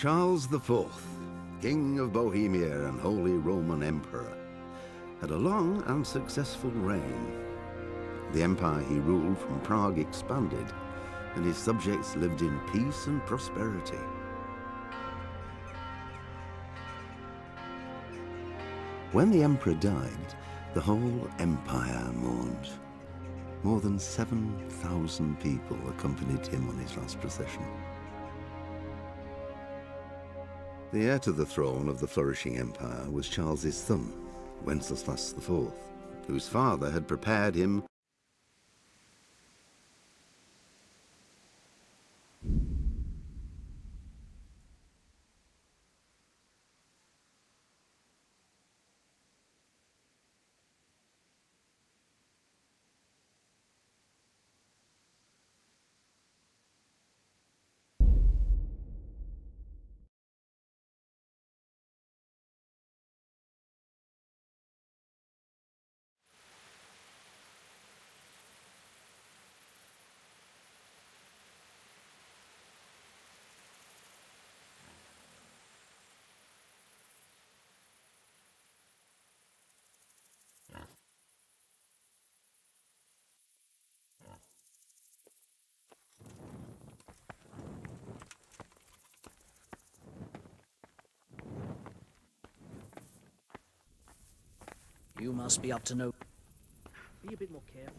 Charles IV, King of Bohemia and Holy Roman Emperor, had a long and successful reign. The empire he ruled from Prague expanded, and his subjects lived in peace and prosperity. When the emperor died, the whole empire mourned. More than 7,000 people accompanied him on his last procession. The heir to the throne of the flourishing empire was Charles's son, Wenceslas IV, whose father had prepared him. You must be up to no... Be a bit more careful.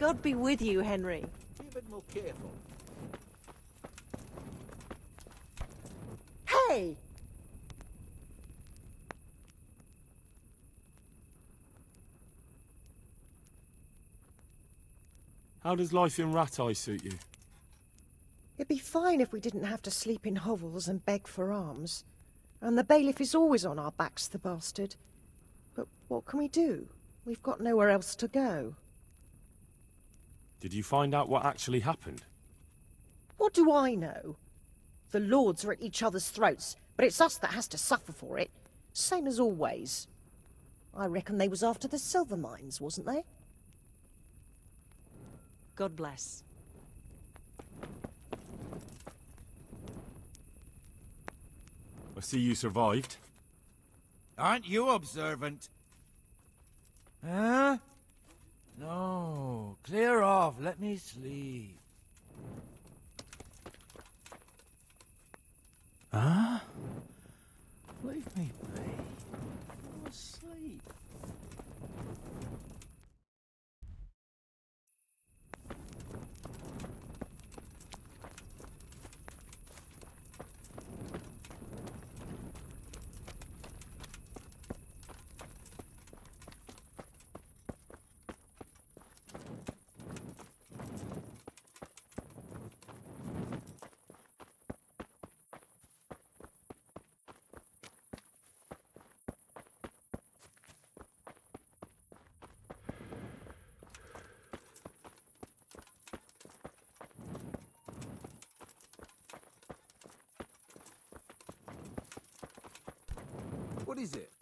God be with you, Henry. Be a bit more careful. Hey! How does life in Rat Eye suit you? It'd be fine if we didn't have to sleep in hovels and beg for alms. And the bailiff is always on our backs, the bastard. But what can we do? We've got nowhere else to go. Did you find out what actually happened? What do I know? The lords are at each other's throats, but it's us that has to suffer for it. Same as always. I reckon they was after the silver mines, wasn't they? God bless. I see you survived. Aren't you observant? Huh? No, clear off, let me sleep. Huh? Leave me be. I'm asleep. What is it?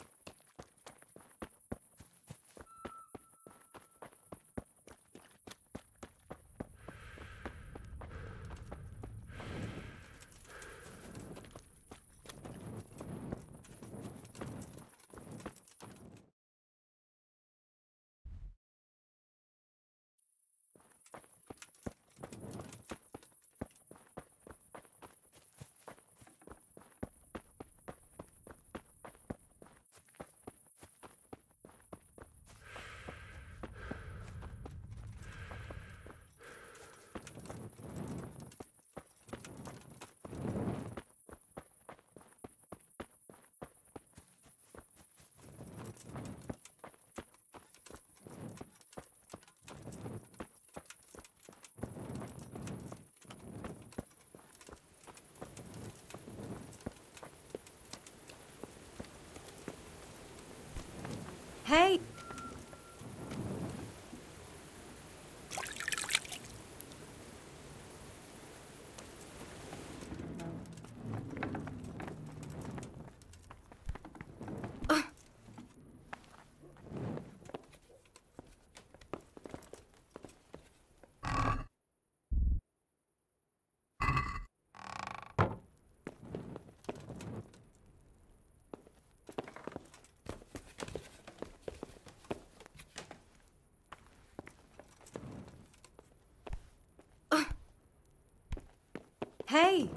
Hey! Hey!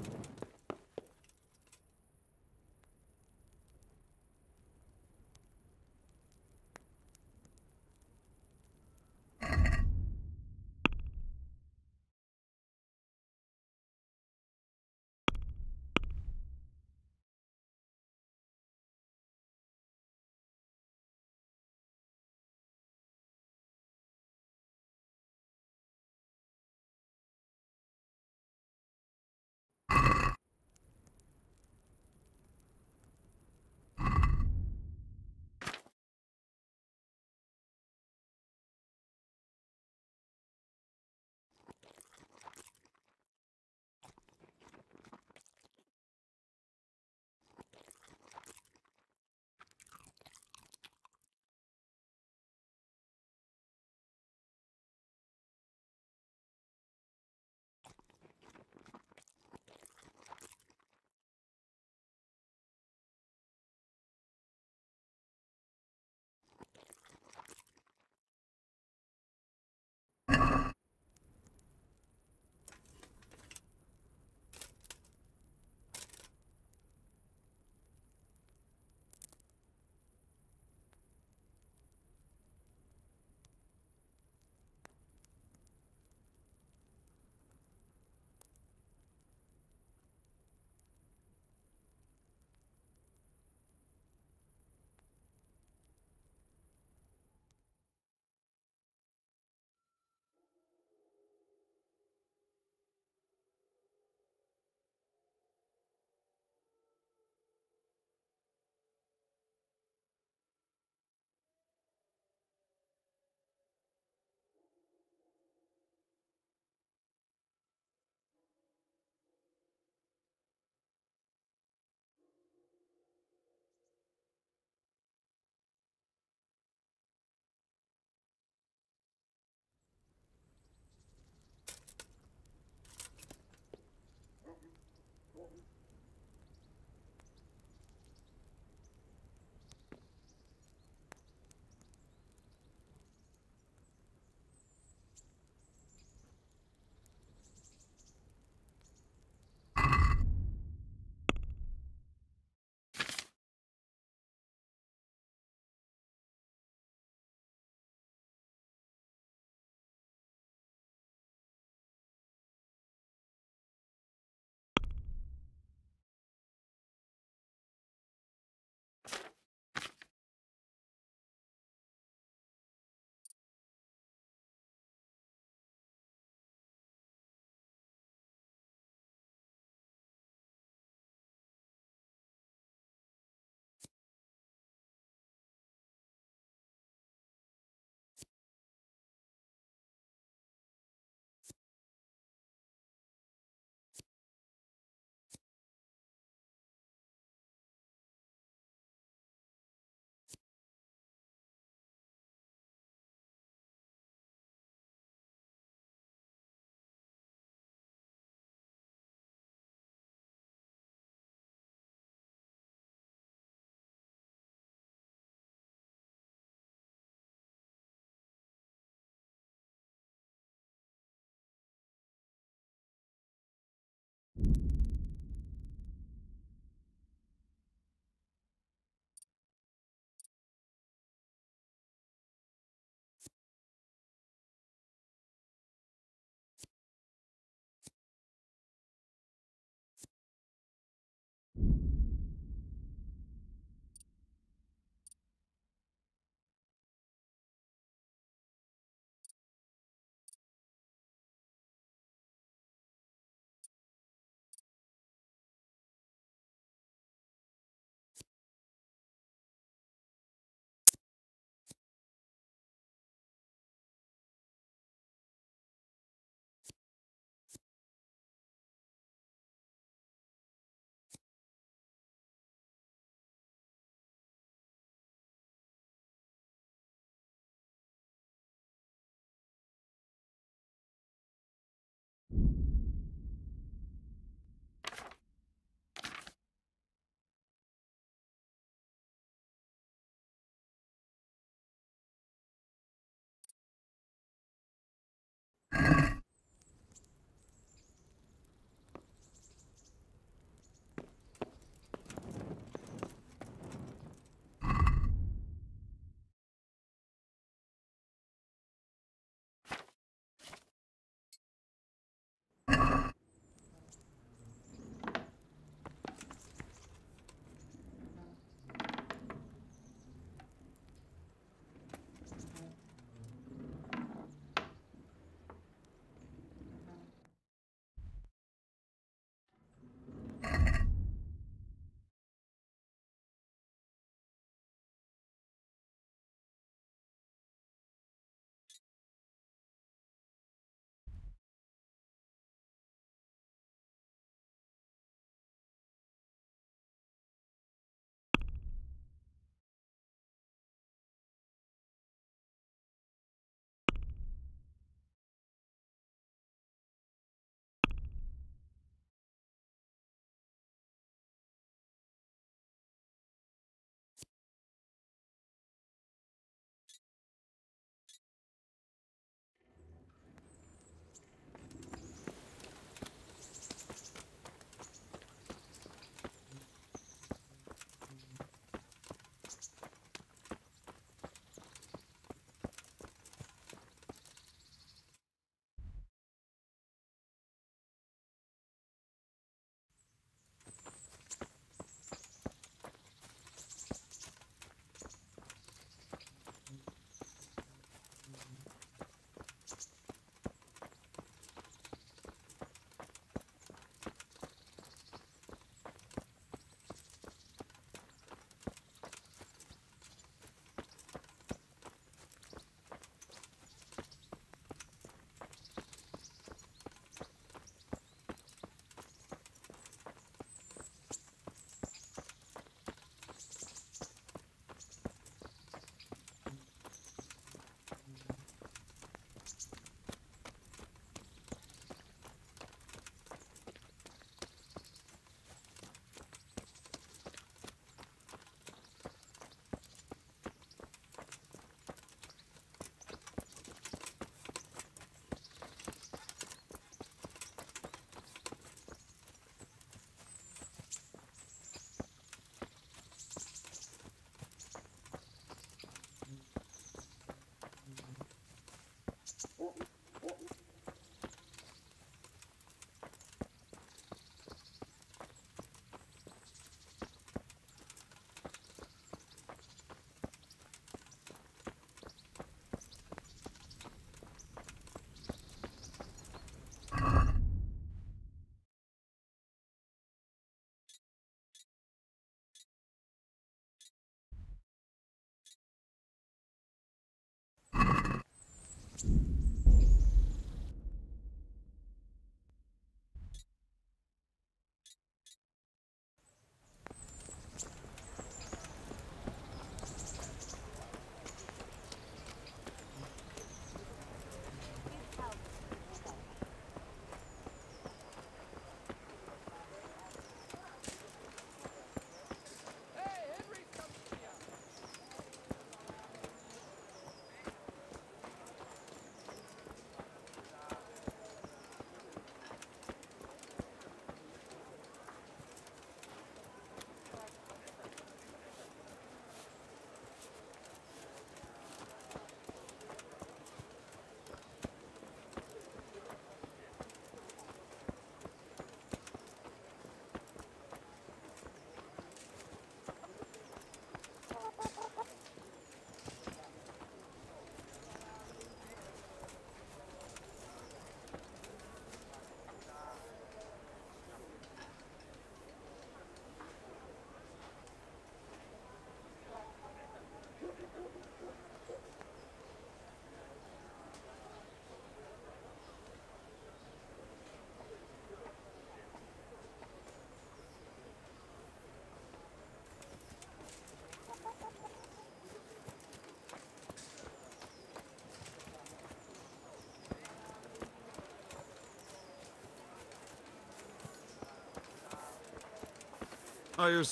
Oh, you're...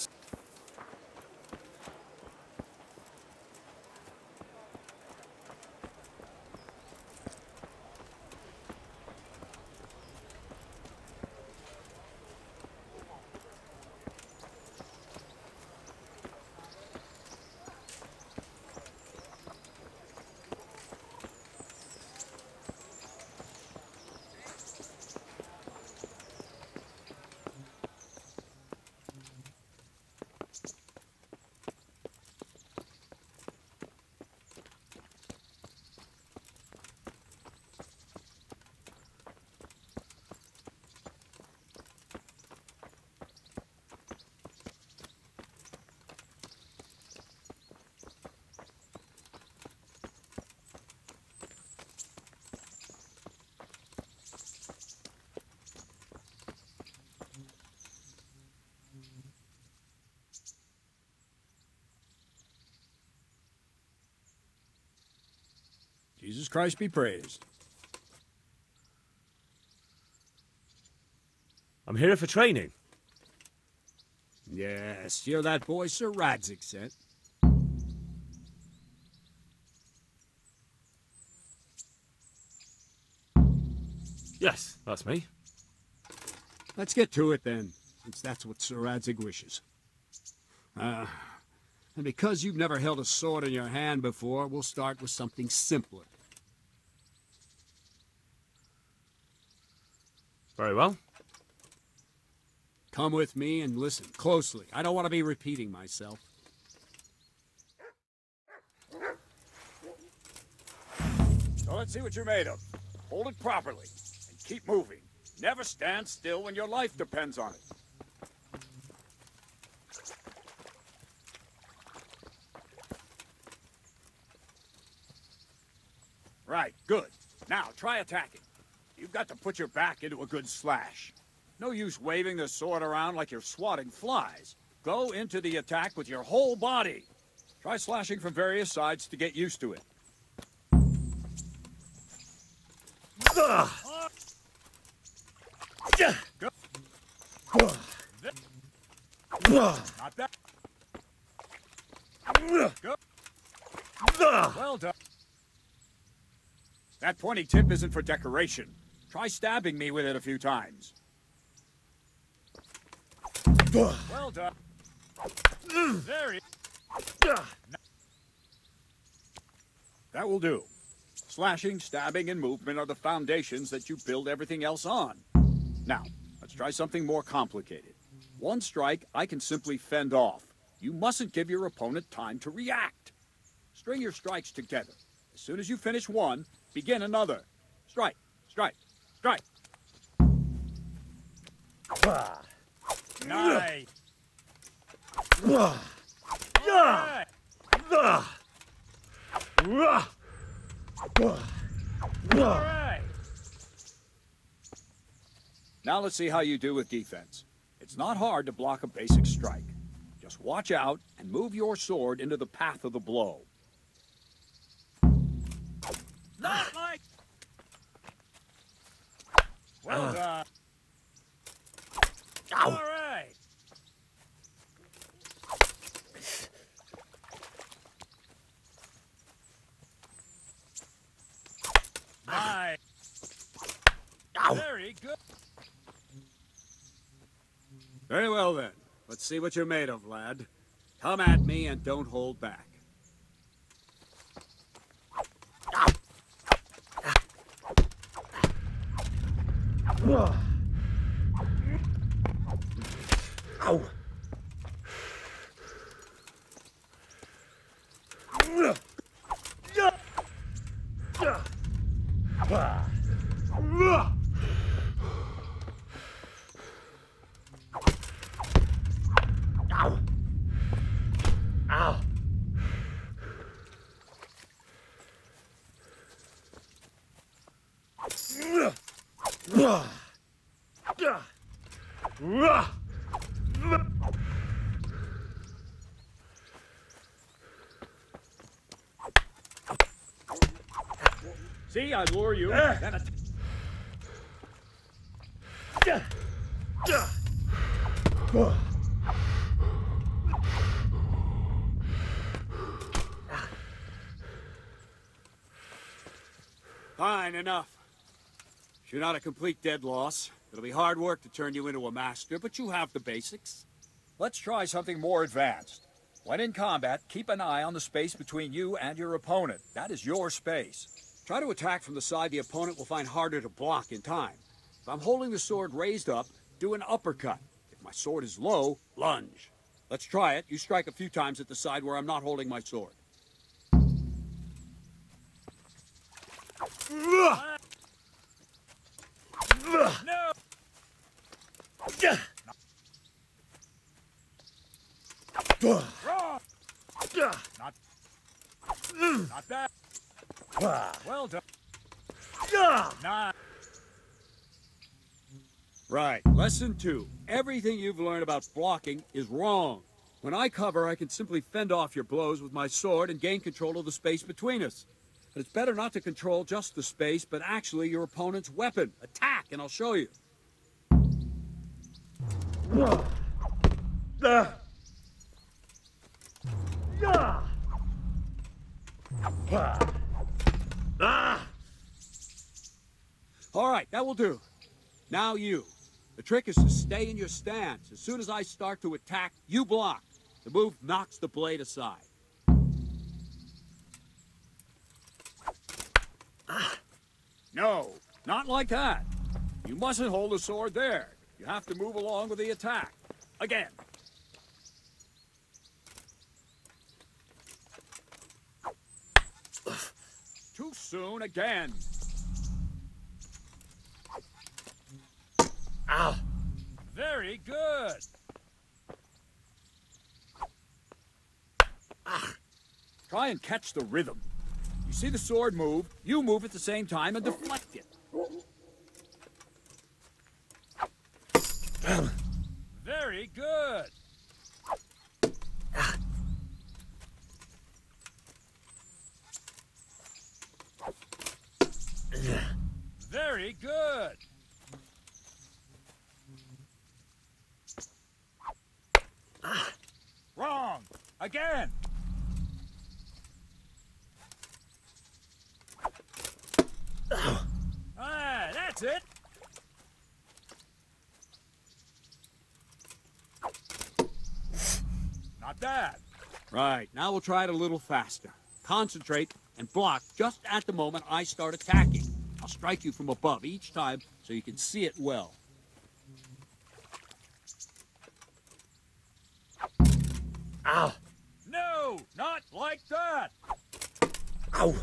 Jesus Christ be praised. I'm here for training. Yes, you're that boy Sir Radzig sent. Yes, that's me. Let's get to it then, since that's what Sir Radzig wishes. And because you've never held a sword in your hand before, we'll start with something simpler. Very well. Come with me and listen closely. I don't want to be repeating myself. So let's see what you're made of. Hold it properly and keep moving. Never stand still when your life depends on it. Right, good. Now, try attacking. You've got to put your back into a good slash. No use waving the sword around like you're swatting flies. Go into the attack with your whole body. Try slashing from various sides to get used to it. Go. Not that. Go. Well done. That pointy tip isn't for decoration. Try stabbing me with it a few times. Well done. There That will do. Slashing, stabbing, and movement are the foundations that you build everything else on. Now, let's try something more complicated. One strike I can simply fend off. You mustn't give your opponent time to react. String your strikes together. As soon as you finish one, begin another. Strike, strike, strike. Nice. All right. Now let's see how you do with defense. It's not hard to block a basic strike. Just watch out and move your sword into the path of the blow. Not like... Well done. All right. Nice. Very good. Very well then. Let's see what you're made of, lad. Come at me and don't hold back. Ow! See, I lure you. Then Fine, enough. You're not a complete dead loss. It'll be hard work to turn you into a master, but you have the basics. Let's try something more advanced. When in combat, keep an eye on the space between you and your opponent. That is your space. Try to attack from the side the opponent will find harder to block in time. If I'm holding the sword raised up, do an uppercut. If my sword is low, lunge. Let's try it. You strike a few times at the side where I'm not holding my sword. No! Wrong! Not that. Well done. Nah. Right. Lesson 2. Everything you've learned about blocking is wrong. When I cover, I can simply fend off your blows with my sword and gain control of the space between us. But it's better not to control just the space, but actually your opponent's weapon. Attack, and I'll show you. All right, that will do. Now you. The trick is to stay in your stance. As soon as I start to attack, you block. The move knocks the blade aside. No, not like that. You mustn't hold the sword there. You have to move along with the attack. Again. Too soon again. Ow! Very good. Try and catch the rhythm. You see the sword move, you move at the same time and deflect it. Very good. Very good. Wrong. Again. Ah, that's it. Not bad. Right, now we'll try it a little faster. Concentrate and block just at the moment I start attacking. I'll strike you from above each time so you can see it well. Ow! No, not like that. Ow!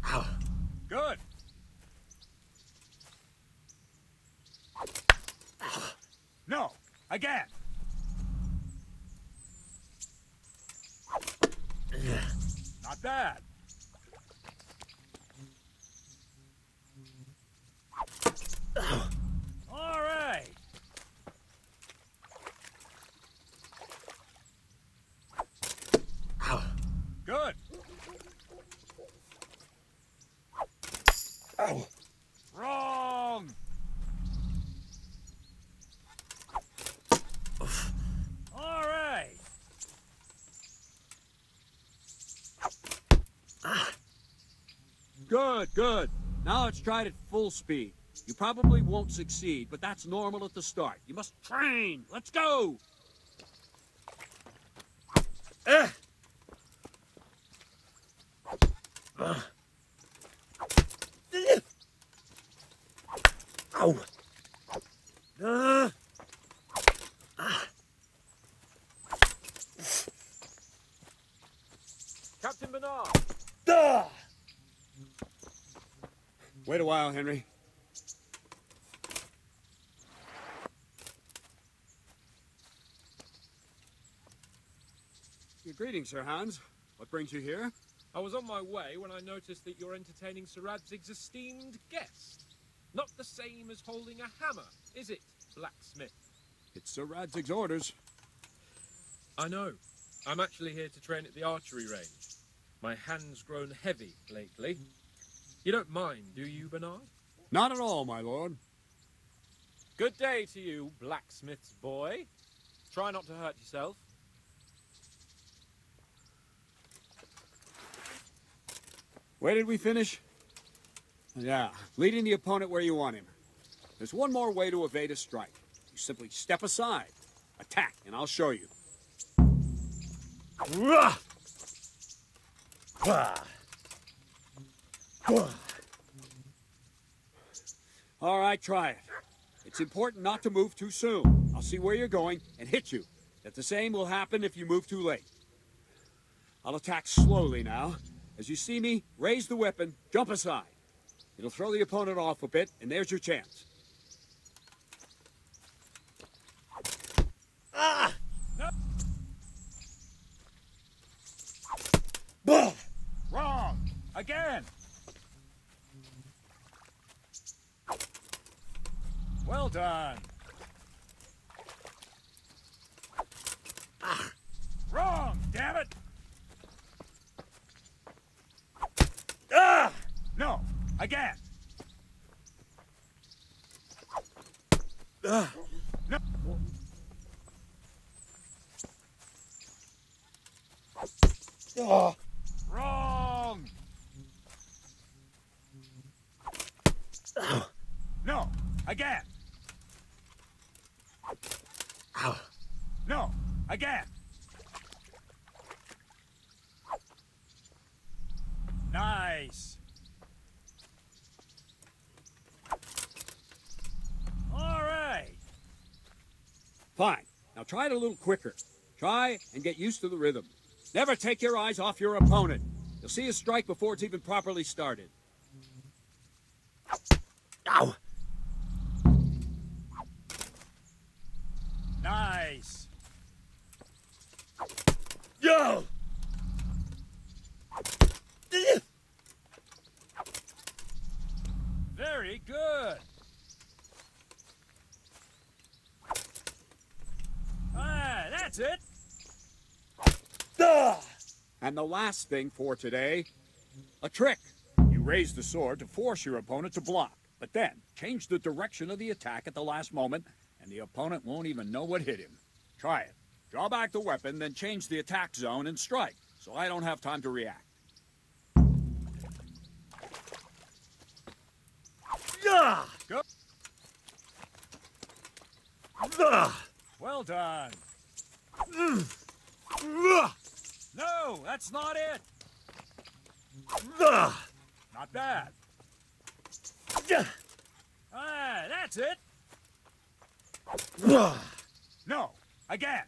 Ow! Good. No, again. Not Not bad. All right. Good. Ow. Wrong. All right. Good, good. Now let's try it at full speed. You probably won't succeed, but that's normal at the start. You must train. Let's go. Ow. Captain Bernard! Wait a while, Henry. Greetings, Sir Hans. What brings you here? I was on my way when I noticed that you're entertaining Sir Radzig's esteemed guest. Not the same as holding a hammer, is it, blacksmith? It's Sir Radzig's orders. I know. I'm actually here to train at the archery range. My hand's grown heavy lately. You don't mind, do you, Bernard? Not at all, my lord. Good day to you, blacksmith's boy. Try not to hurt yourself. Where did we finish? Yeah, leading the opponent where you want him. There's one more way to evade a strike. You simply step aside, attack, and I'll show you. All right, try it. It's important not to move too soon. I'll see where you're going and hit you. That the same will happen if you move too late. I'll attack slowly now. As you see me, raise the weapon, jump aside. It'll throw the opponent off a bit, and there's your chance. No. Wrong! Again! Well done. Wrong, damn it! No, again. No. Wrong. No, again. No, again. Nice. All right. Fine. Now try it a little quicker. Try and get used to the rhythm. Never take your eyes off your opponent. You'll see a strike before it's even properly started. Ow! Nice. Yo! Very good. Ah, that's it. And the last thing for today, a trick. You raise the sword to force your opponent to block, but then change the direction of the attack at the last moment, and the opponent won't even know what hit him. Try it. Draw back the weapon, then change the attack zone and strike, so I don't have time to react. Go. Well done. No, that's not it. Not bad. Ah, that's it. No, again.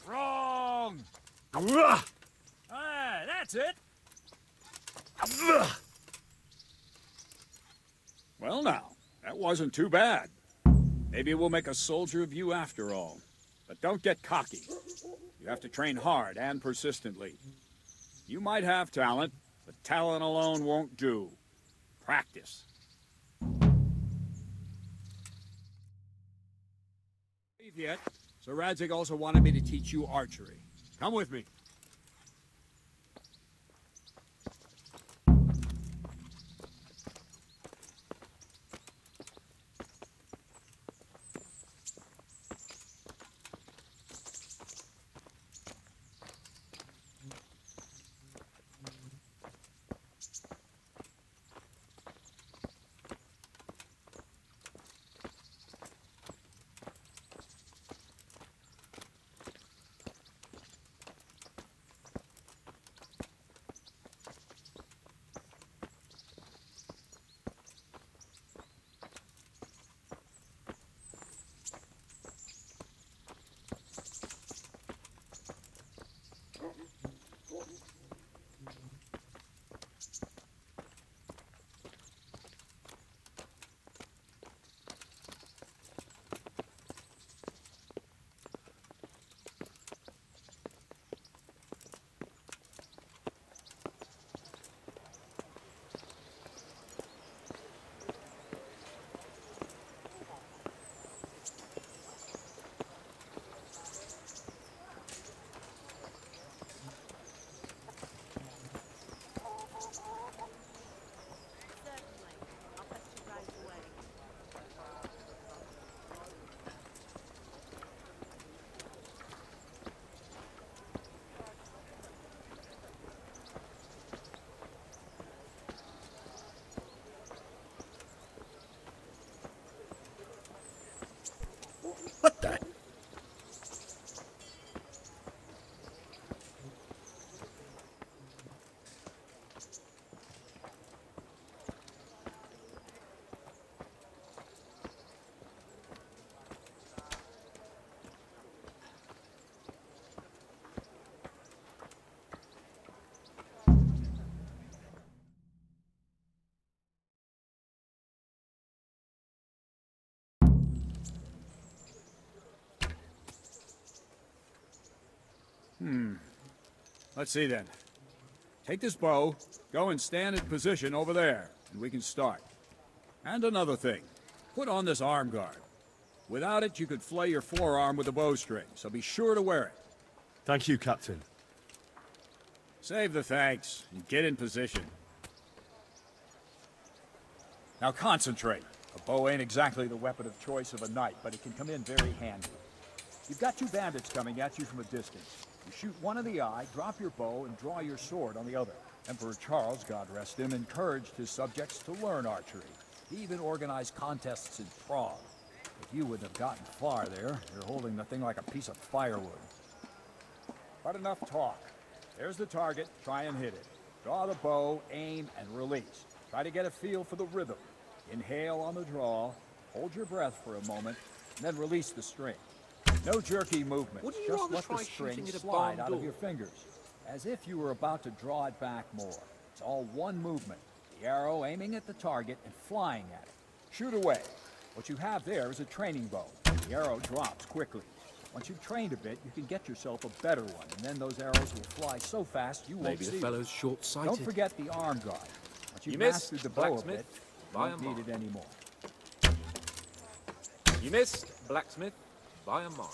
Wrong. Ah, that's it. Well, now, that wasn't too bad. Maybe we'll make a soldier of you after all. But don't get cocky. You have to train hard and persistently. You might have talent, but talent alone won't do. Practice. Leave yet. Sir Radzig also wanted me to teach you archery. Come with me. What the? Let's see then. Take this bow, go and stand in position over there, and we can start. And another thing, put on this arm guard. Without it, you could flay your forearm with a bowstring, so be sure to wear it. Thank you, Captain. Save the thanks, and get in position. Now concentrate. A bow ain't exactly the weapon of choice of a knight, but it can come in very handy. You've got two bandits coming at you from a distance. You shoot one in the eye, drop your bow, and draw your sword on the other. Emperor Charles, God rest him, encouraged his subjects to learn archery. He even organized contests in Prague. But you wouldn't have gotten far there. You're holding the thing like a piece of firewood. But enough talk. There's the target. Try and hit it. Draw the bow, aim, and release. Try to get a feel for the rhythm. Inhale on the draw, hold your breath for a moment, and then release the string. No jerky movement. Just let the string slide out of your fingers, as if you were about to draw it back more. It's all one movement. The arrow aiming at the target and flying at it. Shoot away. What you have there is a training bow. The arrow drops quickly. Once you've trained a bit, you can get yourself a better one, and then those arrows will fly so fast you won't see them. Maybe the fellow's short-sighted. Don't forget the arm guard. Once you've You missed, mastered the bow a bit, blacksmith. you won't need it anymore. You missed, blacksmith, by a mile.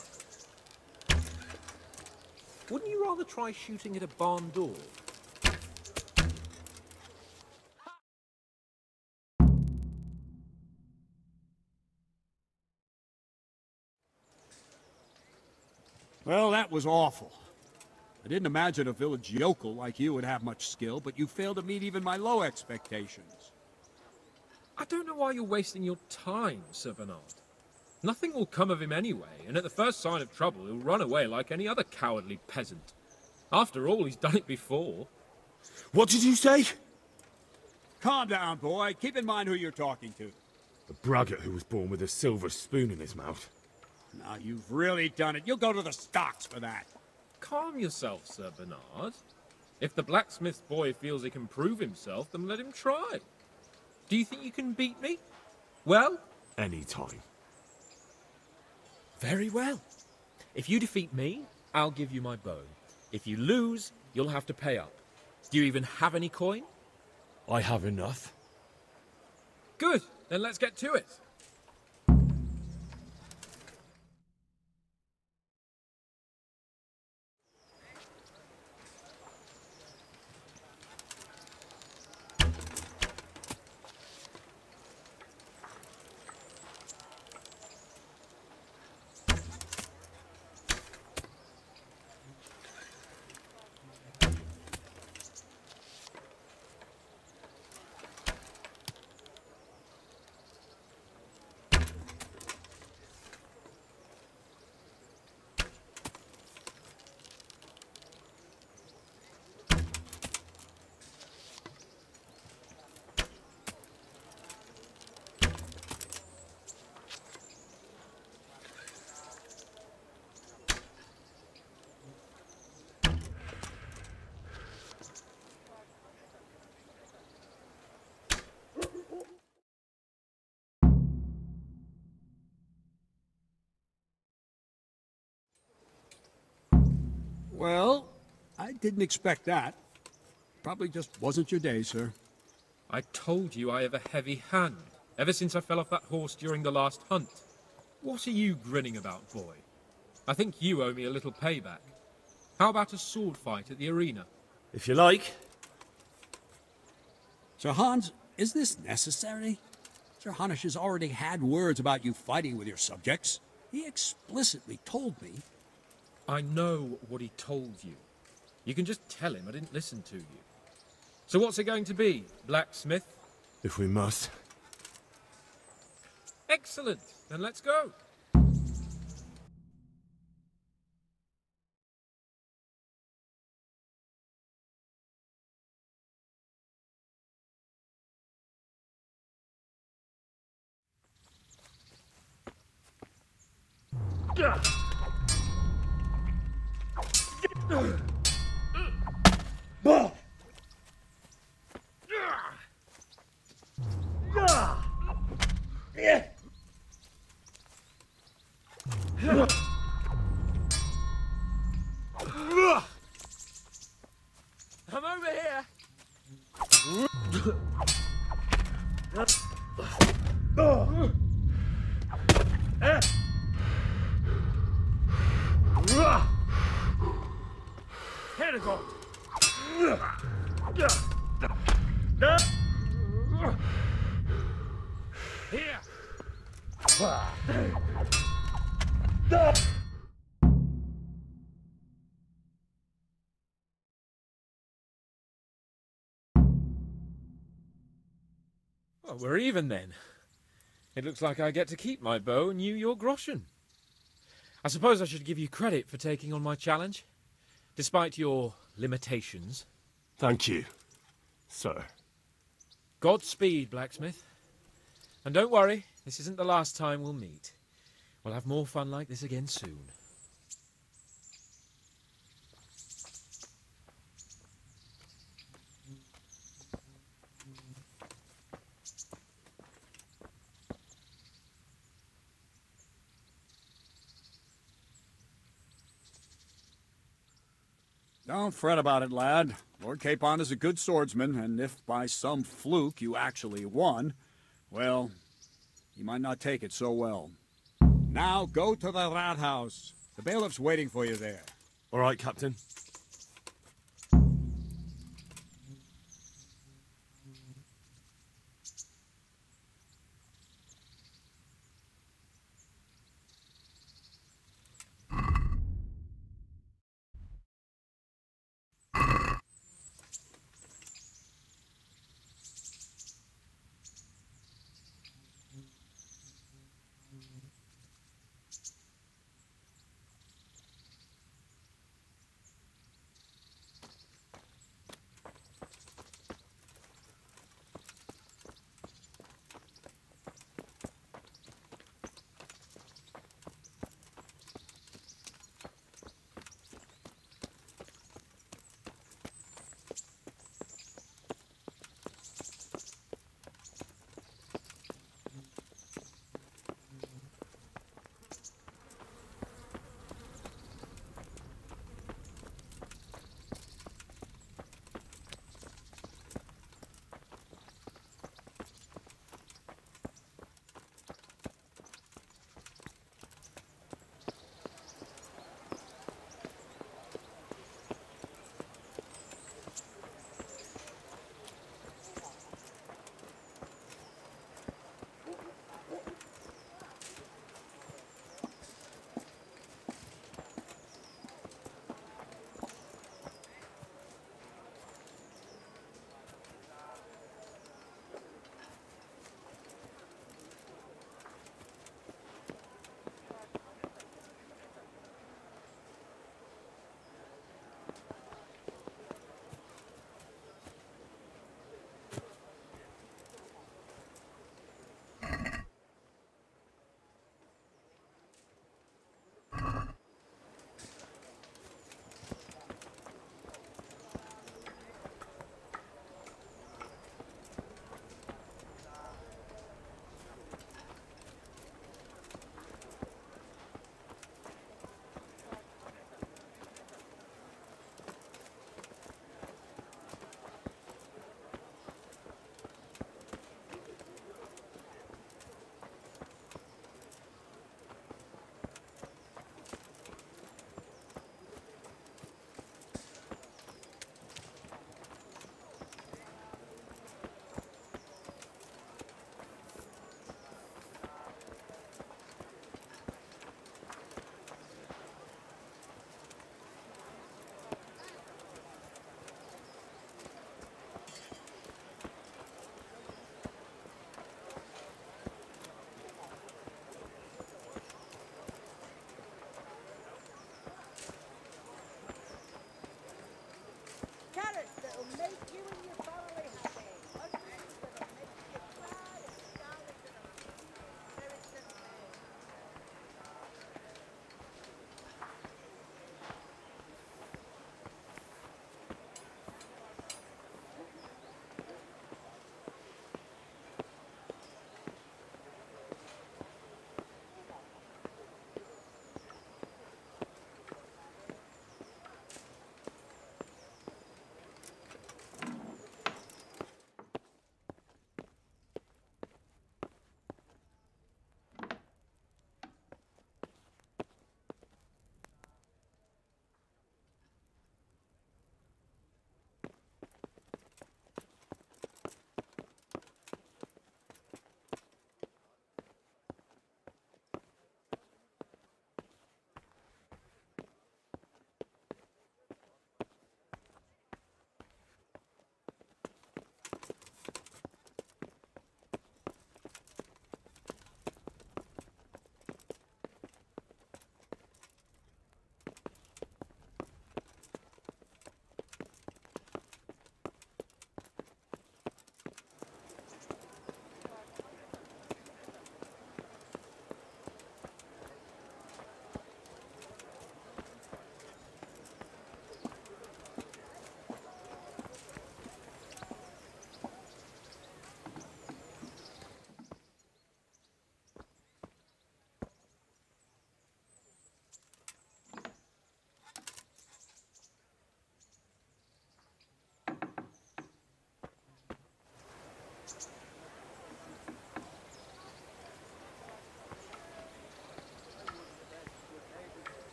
Wouldn't you rather try shooting at a barn door? Well, that was awful. I didn't imagine a village yokel like you would have much skill, but you failed to meet even my low expectations. I don't know why you're wasting your time, Sir Bernard. Nothing will come of him anyway, and at the first sign of trouble, he'll run away like any other cowardly peasant. After all, he's done it before. What did you say? Calm down, boy. Keep in mind who you're talking to. A braggart who was born with a silver spoon in his mouth. Now, you've really done it. You'll go to the stocks for that. Calm yourself, Sir Bernard. If the blacksmith's boy feels he can prove himself, then let him try. Do you think you can beat me? Well? Any time. Very well. If you defeat me, I'll give you my bow. If you lose, you'll have to pay up. Do you even have any coin? I have enough. Good, then let's get to it. Well, I didn't expect that. Probably just wasn't your day, sir. I told you I have a heavy hand, ever since I fell off that horse during the last hunt. What are you grinning about, boy? I think you owe me a little payback. How about a sword fight at the arena? If you like. Sir Hans, is this necessary? Sir Hanush has already had words about you fighting with your subjects. He explicitly told me. I know what he told you. You can just tell him I didn't listen to you. So what's it going to be, blacksmith? If we must. Excellent, then let's go. I'm over here. Pedagogue. Here. Well, we're even then. It looks like I get to keep my bow and you your groschen. I suppose I should give you credit for taking on my challenge, despite your limitations. Thank you, sir. Godspeed, blacksmith. And don't worry, this isn't the last time we'll meet. We'll have more fun like this again soon. Don't fret about it, lad. Lord Capon is a good swordsman, and if by some fluke you actually won, well, he might not take it so well. Now go to the rat house. The bailiff's waiting for you there. All right, Captain.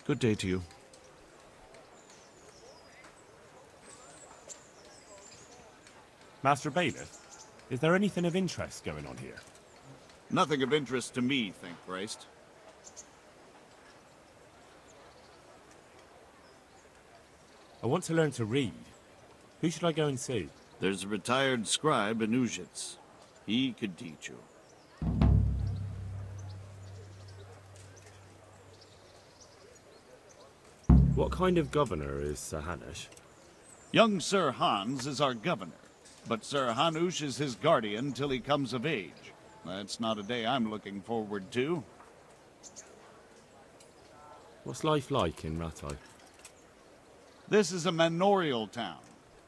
Good day to you. Master Bailiff, is there anything of interest going on here? Nothing of interest to me, thank Christ. I want to learn to read. Who should I go and see? There's a retired scribe in Uzhitz. He could teach you. What kind of governor is Sir Hanush? Young Sir Hans is our governor, but Sir Hanush is his guardian till he comes of age. That's not a day I'm looking forward to. What's life like in Rattay? This is a manorial town,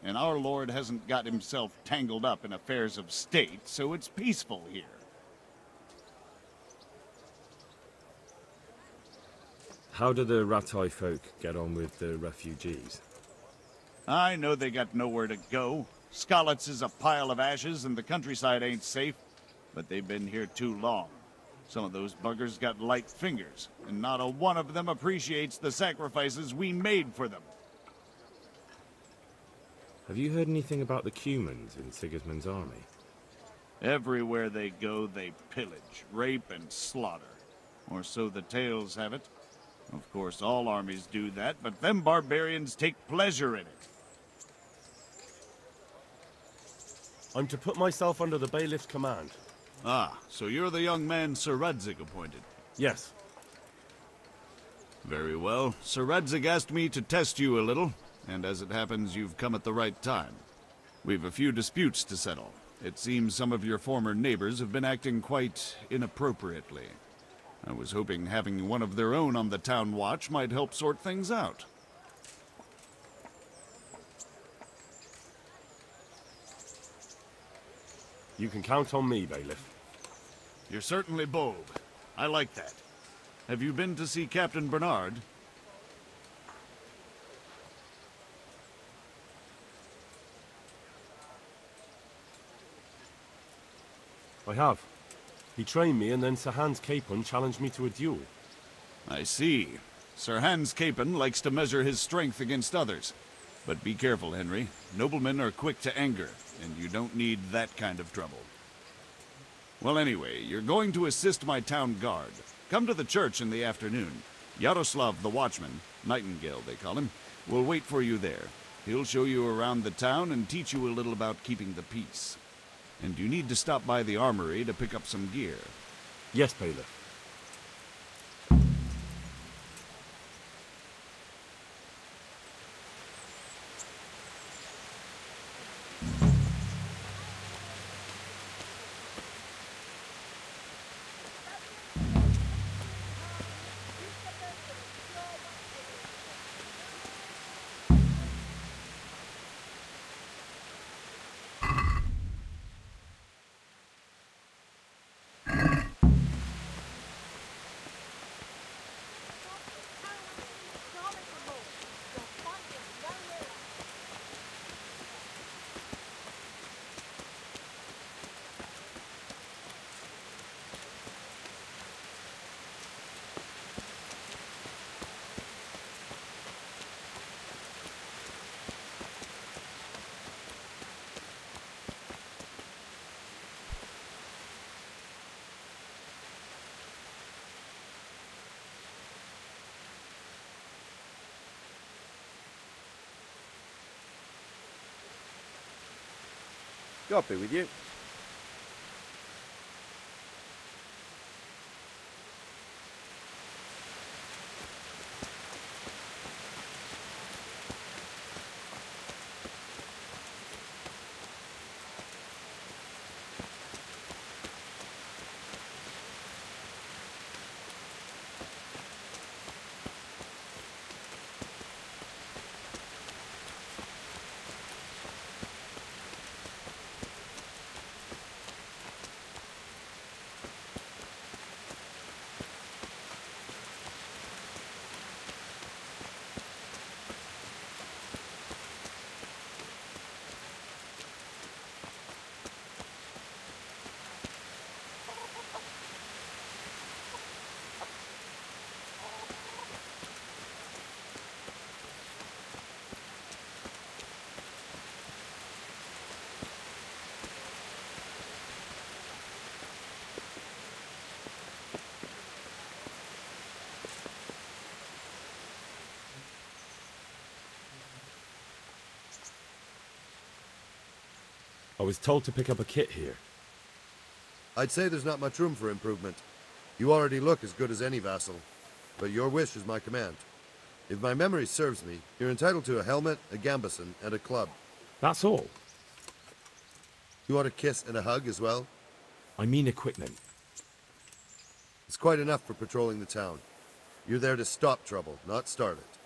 and our lord hasn't got himself tangled up in affairs of state, so it's peaceful here. How do the Rattay folk get on with the refugees? I know they got nowhere to go. Skalitz is a pile of ashes and the countryside ain't safe, but they've been here too long. Some of those buggers got light fingers, and not a one of them appreciates the sacrifices we made for them. Have you heard anything about the Cumans in Sigismund's army? Everywhere they go, they pillage, rape, and slaughter. Or so the tales have it. Of course, all armies do that, but them barbarians take pleasure in it. I'm to put myself under the bailiff's command. Ah, so you're the young man Sir Radzig appointed. Yes. Very well. Sir Radzig asked me to test you a little, and as it happens, you've come at the right time. We've a few disputes to settle. It seems some of your former neighbors have been acting quite inappropriately. I was hoping having one of their own on the town watch might help sort things out. You can count on me, Bailiff. You're certainly bold. I like that. Have you been to see Captain Bernard? I have. He trained me, and then Sir Hans Capon challenged me to a duel. I see. Sir Hans Capon likes to measure his strength against others. But be careful, Henry. Noblemen are quick to anger, and you don't need that kind of trouble. Well, anyway, you're going to assist my town guard. Come to the church in the afternoon. Yaroslav the watchman, Nightingale they call him, will wait for you there. He'll show you around the town and teach you a little about keeping the peace. And you need to stop by the armory to pick up some gear. Yes, Bailiff. God be with you. I was told to pick up a kit here. I'd say there's not much room for improvement. You already look as good as any vassal, but your wish is my command. If my memory serves me, you're entitled to a helmet, a gambeson, and a club. That's all? You want a kiss and a hug as well? I mean equipment. It's quite enough for patrolling the town. You're there to stop trouble, not start it.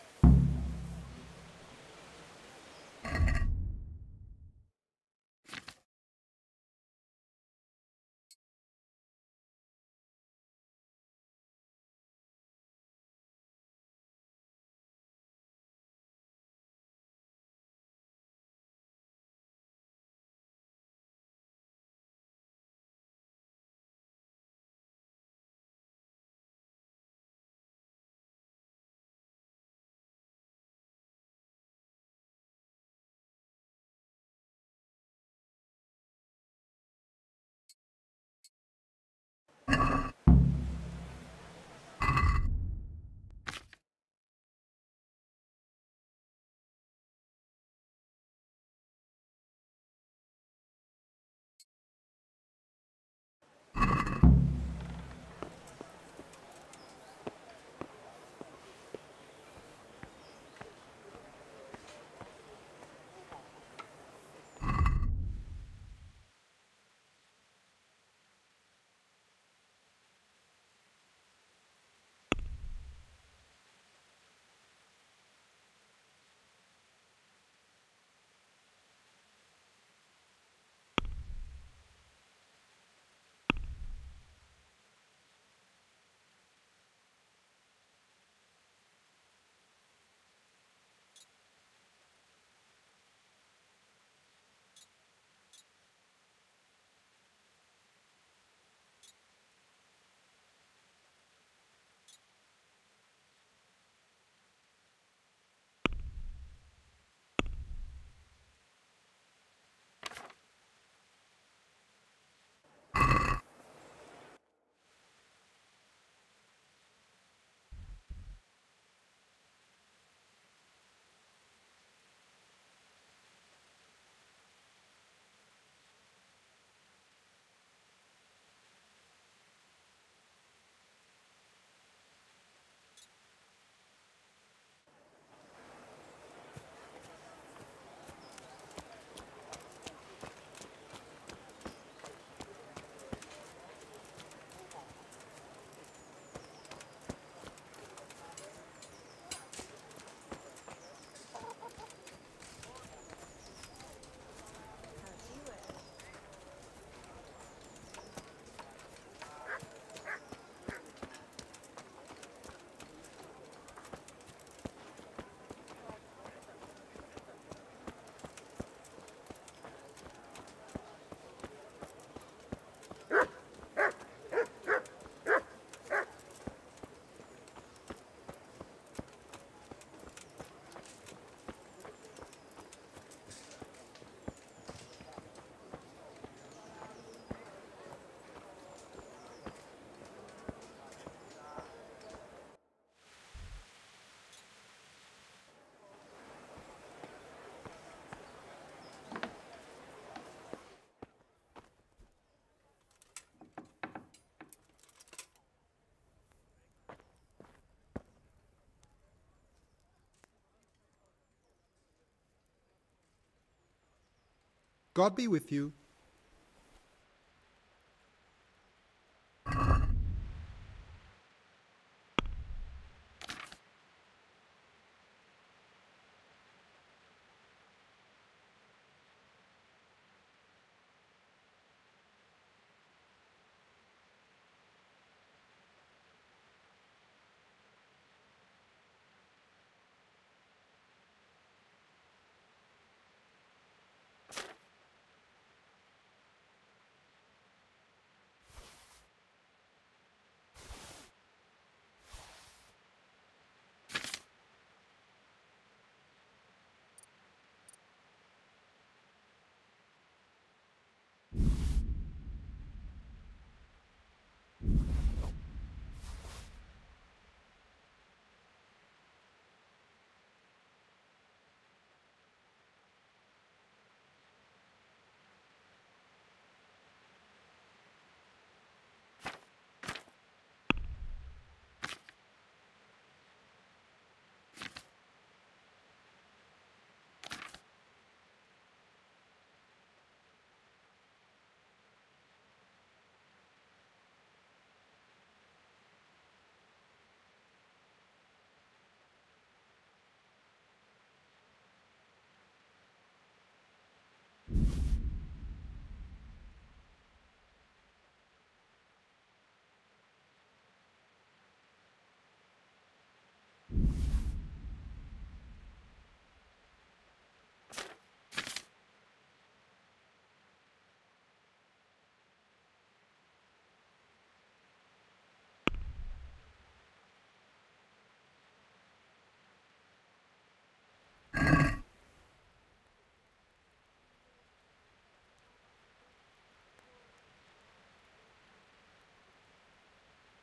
God be with you.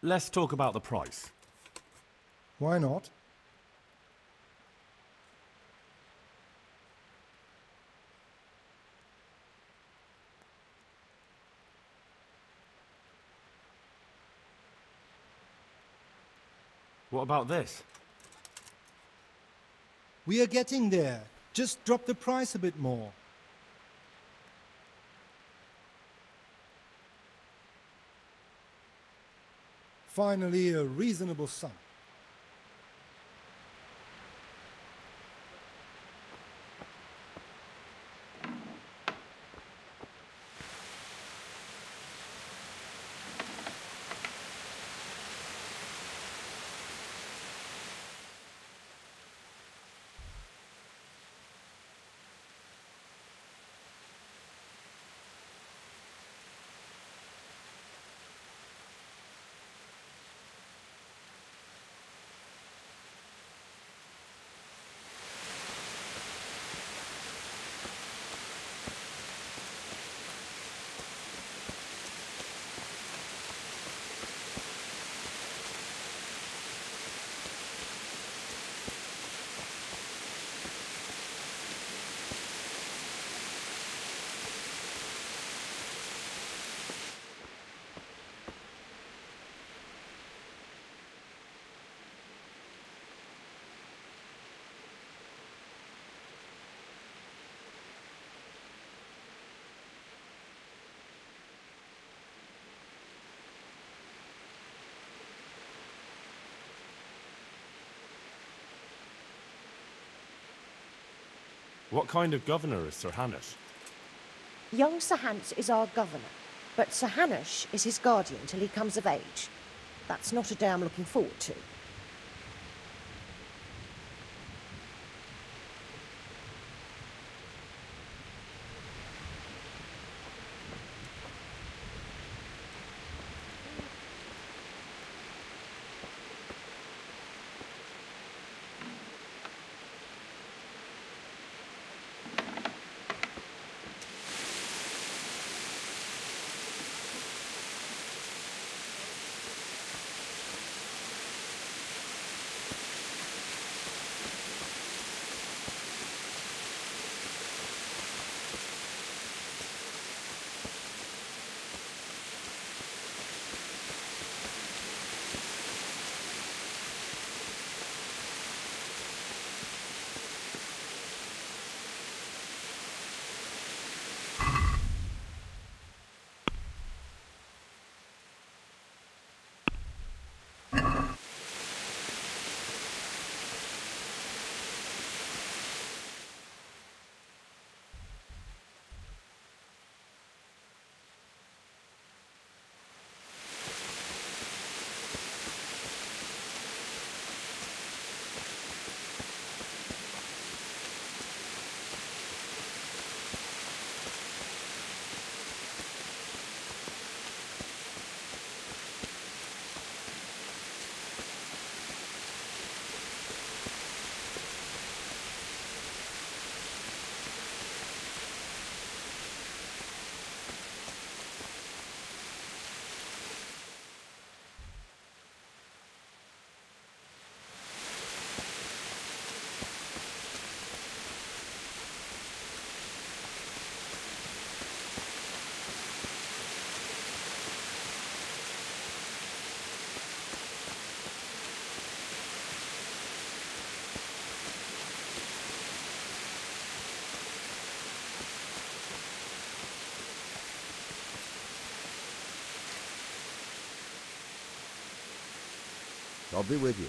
Let's talk about the price. Why not? What about this? We are getting there. Just drop the price a bit more. Finally, a reasonable sum. What kind of governor is Sir Hanush? Young Sir Hans is our governor, but Sir Hanush is his guardian till he comes of age. That's not a day I'm looking forward to. God be with you.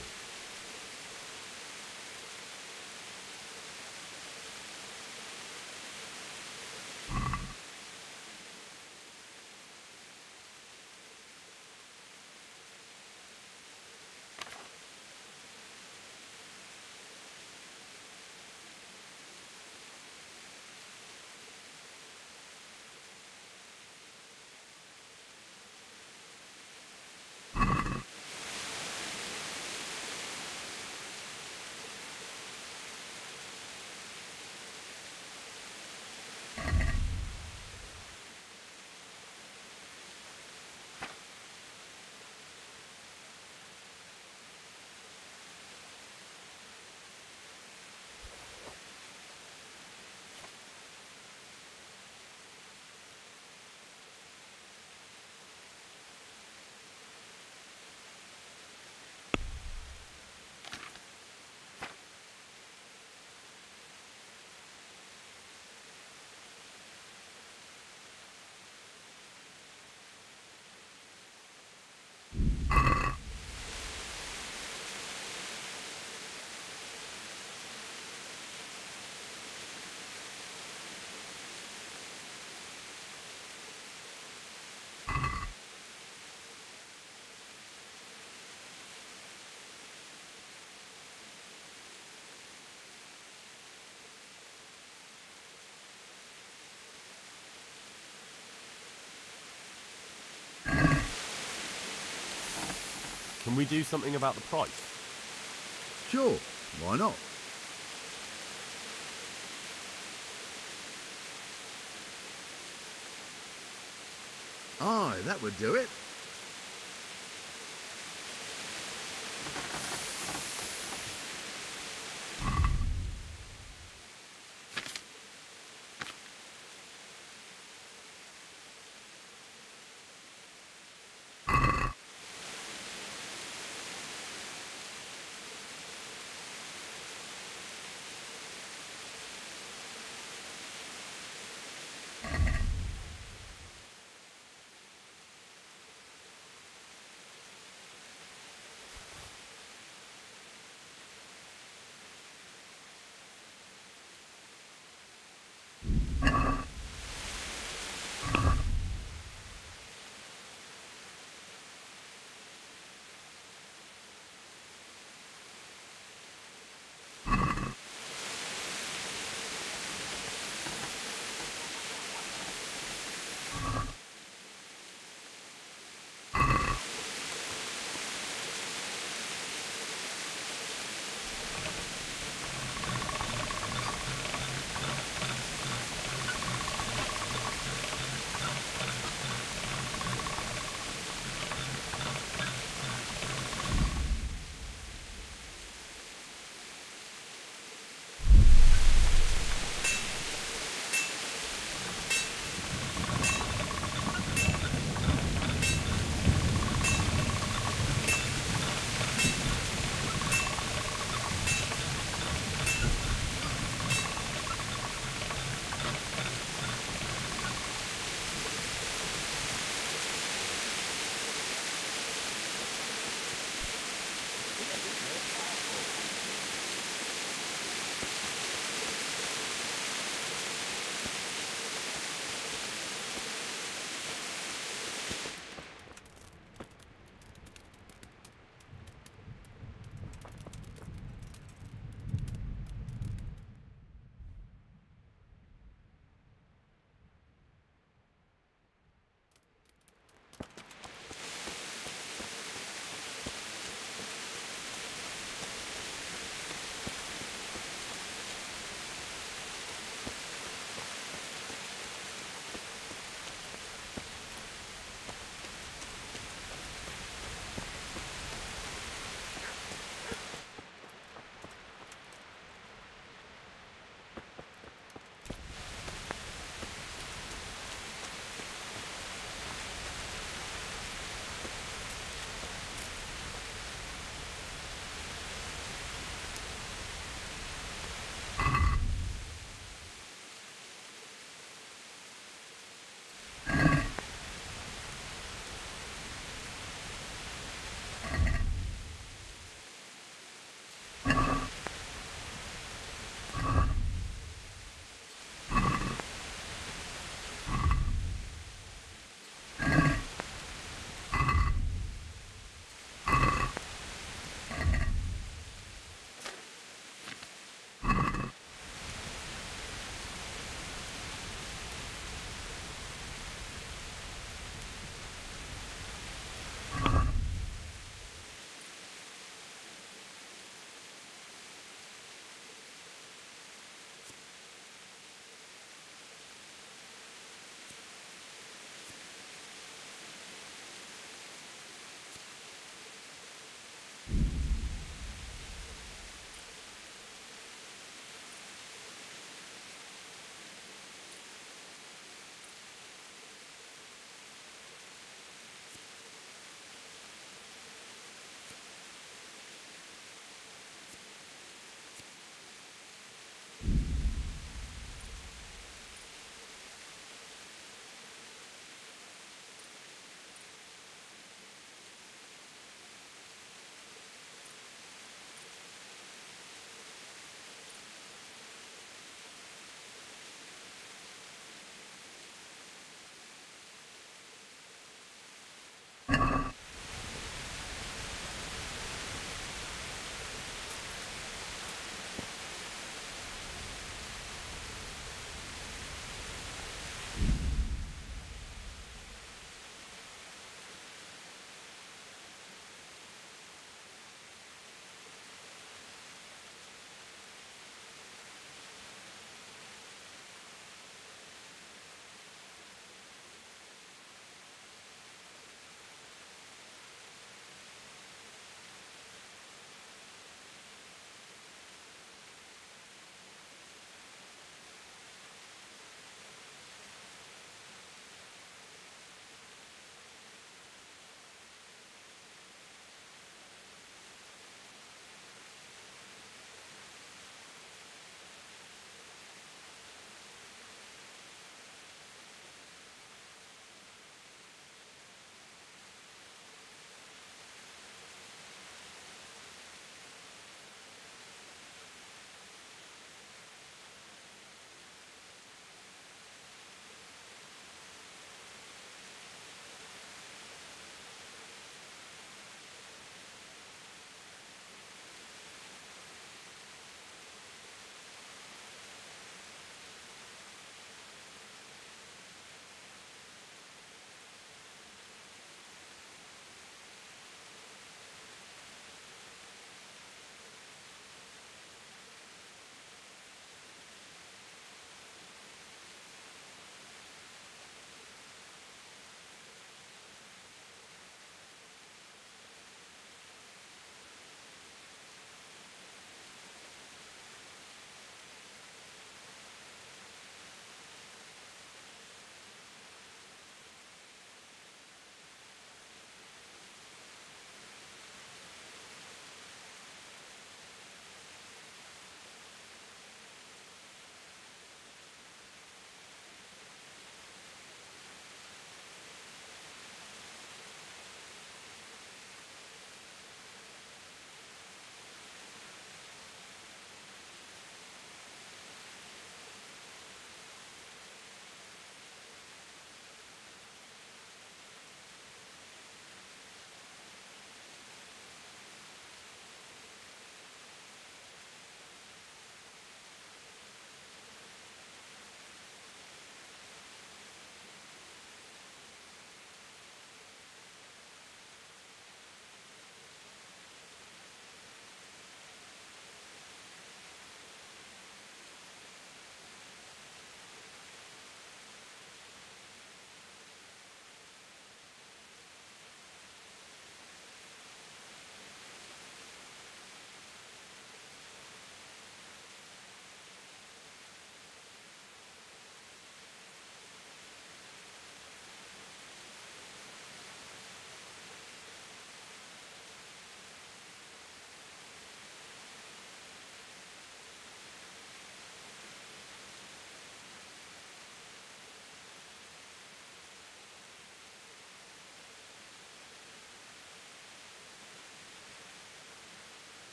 Can we do something about the price? Sure, why not? Aye, that would do it.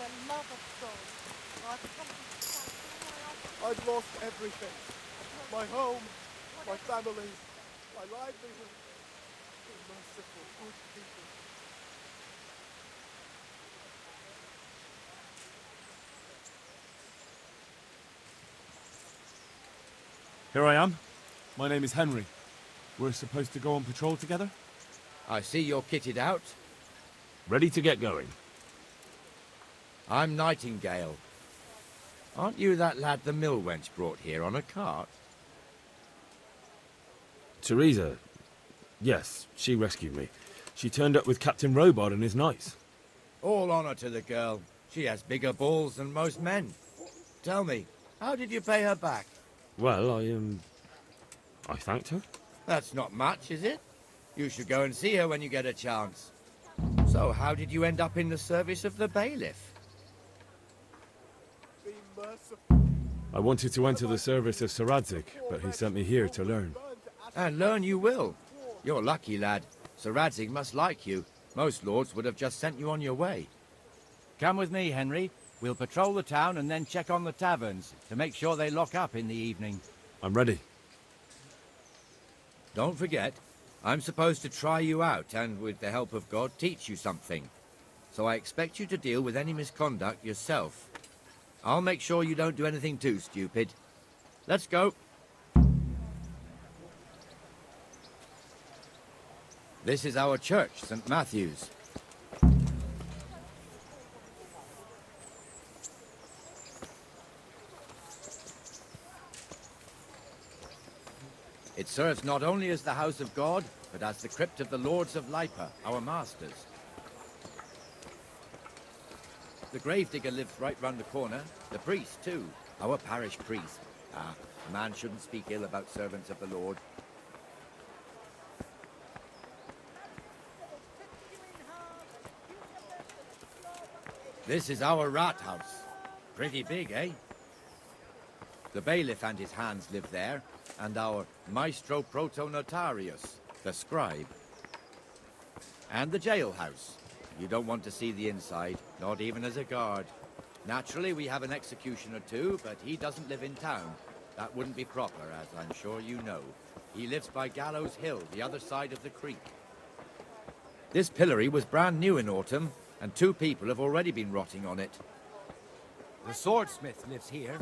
the love of God, I've come to fight all my I've lost everything. My home, my family, my livelihood. Be merciful, good people. Here I am. My name is Henry. We're supposed to go on patrol together? I see you're kitted out. Ready to get going. I'm Nightingale. Aren't you that lad the mill wench brought here on a cart? Teresa. Yes, she rescued me. She turned up with Captain Robard and his knights. All honor to the girl. She has bigger balls than most men. Tell me, how did you pay her back? Well, I thanked her. That's not much, is it? You should go and see her when you get a chance. So, how did you end up in the service of the bailiff? Be merciful. I wanted to enter the service of Sir Radzig, but he sent me here to learn. And learn you will. You're lucky, lad. Sir Radzig must like you. Most lords would have just sent you on your way. Come with me, Henry. We'll patrol the town and then check on the taverns to make sure they lock up in the evening. I'm ready. Don't forget, I'm supposed to try you out and, with the help of God, teach you something. So I expect you to deal with any misconduct yourself. I'll make sure you don't do anything too stupid. Let's go. This is our church, St. Matthew's. It serves not only as the house of God, but as the crypt of the Lords of Lipa, our masters. The gravedigger lives right round the corner. The priest, too. Our parish priest. Ah, a man shouldn't speak ill about servants of the Lord. This is our rat house. Pretty big, eh? The bailiff and his hands live there, and our maestro protonotarius, the scribe. And the jailhouse. You don't want to see the inside, not even as a guard. Naturally, we have an executioner too, but he doesn't live in town. That wouldn't be proper, as I'm sure you know. He lives by Gallows Hill, the other side of the creek. This pillory was brand new in autumn, and 2 people have already been rotting on it. The swordsmith lives here.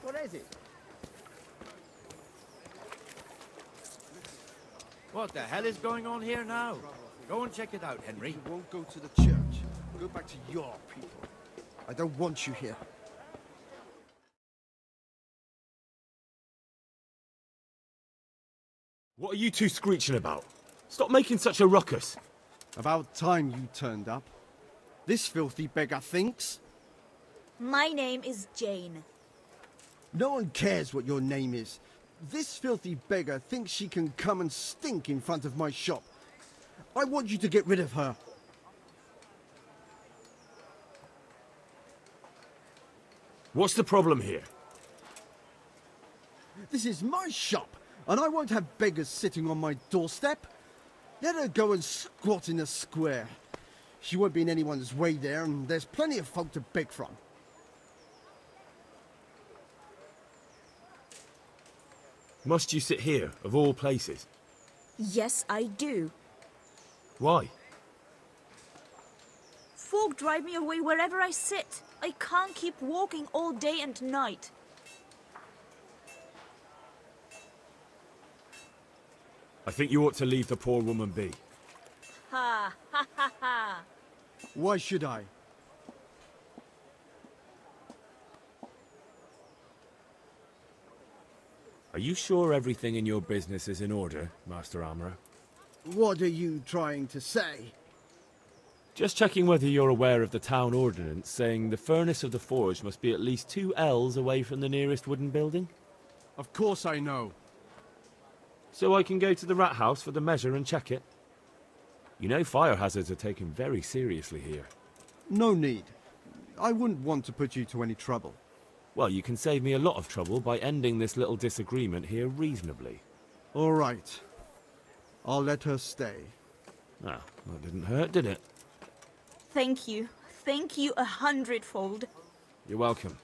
What is it? What the hell is going on here now? Go and check it out, Henry. You won't go to the church. Go back to your people. I don't want you here. What are you two screeching about? Stop making such a ruckus. About time you turned up. This filthy beggar thinks. My name is Jane. No one cares what your name is. This filthy beggar thinks she can come and stink in front of my shop. I want you to get rid of her. What's the problem here? This is my shop, and I won't have beggars sitting on my doorstep. Let her go and squat in a square. She won't be in anyone's way there, and there's plenty of folk to beg from. Must you sit here, of all places? Yes, I do. Why? Folk drive me away wherever I sit. I can't keep walking all day and night. I think you ought to leave the poor woman be. Ha, ha, ha, ha. Why should I? Are you sure everything in your business is in order, Master Armourer? What are you trying to say? Just checking whether you're aware of the town ordinance saying the furnace of the forge must be at least 2 ells away from the nearest wooden building? Of course I know. So I can go to the rat house for the measure and check it? You know fire hazards are taken very seriously here. No need. I wouldn't want to put you to any trouble. Well, you can save me a lot of trouble by ending this little disagreement here reasonably. All right. I'll let her stay. Ah, that didn't hurt, did it? Thank you. Thank you 100-fold. You're welcome.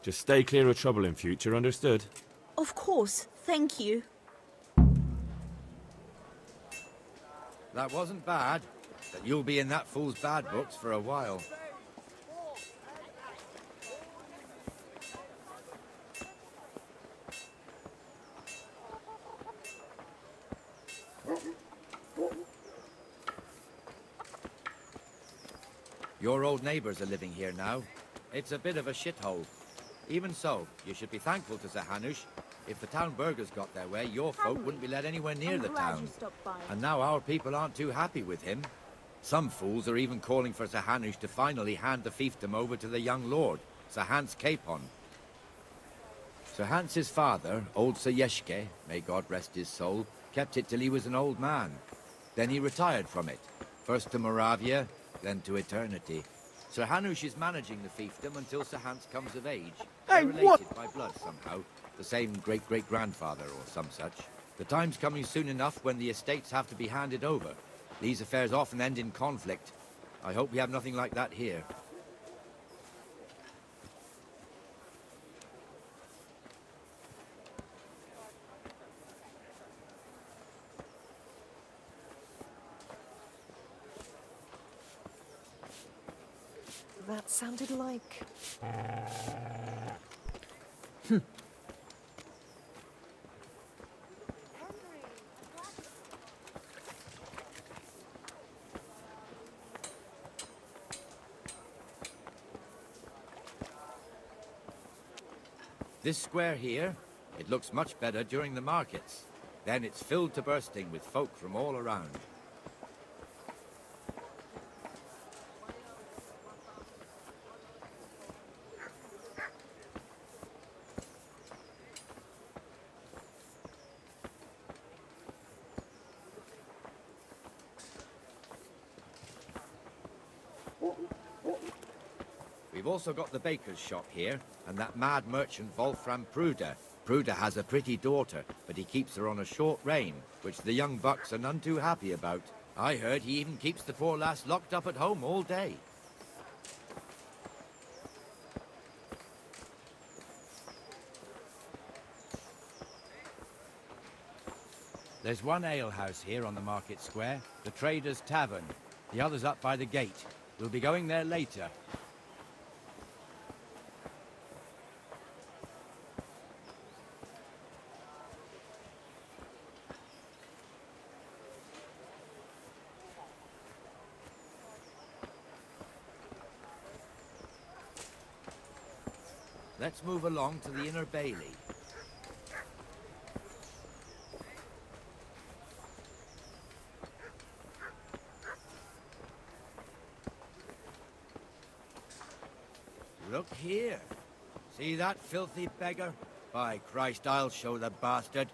Just stay clear of trouble in future, understood? Of course. Thank you. That wasn't bad, but you'll be in that fool's bad books for a while. Your old neighbours are living here now. It's a bit of a shithole. Even so, you should be thankful to Sir Hanush. If the town burghers got their way, your folk wouldn't be let anywhere near the town. And now our people aren't too happy with him. Some fools are even calling for Sir Hanush to finally hand the fiefdom over to the young lord, Sir Hans Capon. Sir Hans's father, old Sir Yeshke, may God rest his soul, kept it till he was an old man. Then he retired from it, first to Moravia, then to eternity. Sir Hanush is managing the fiefdom until Sir Hans comes of age. They're related by blood somehow, the same great-great-grandfather or some such. The time's coming soon enough when the estates have to be handed over. These affairs often end in conflict. I hope we have nothing like that here. That sounded like... This square here, it looks much better during the markets. Then it's filled to bursting with folk from all around. We've also got the baker's shop here, and that mad merchant Wolfram Pruder. Pruder has a pretty daughter, but he keeps her on a short rein, which the young bucks are none too happy about. I heard he even keeps the poor lass locked up at home all day. There's one alehouse here on the market square, the Trader's Tavern. The other's up by the gate. We'll be going there later. Let's move along to the inner bailey. Look here. See that filthy beggar? By Christ, I'll show the bastard.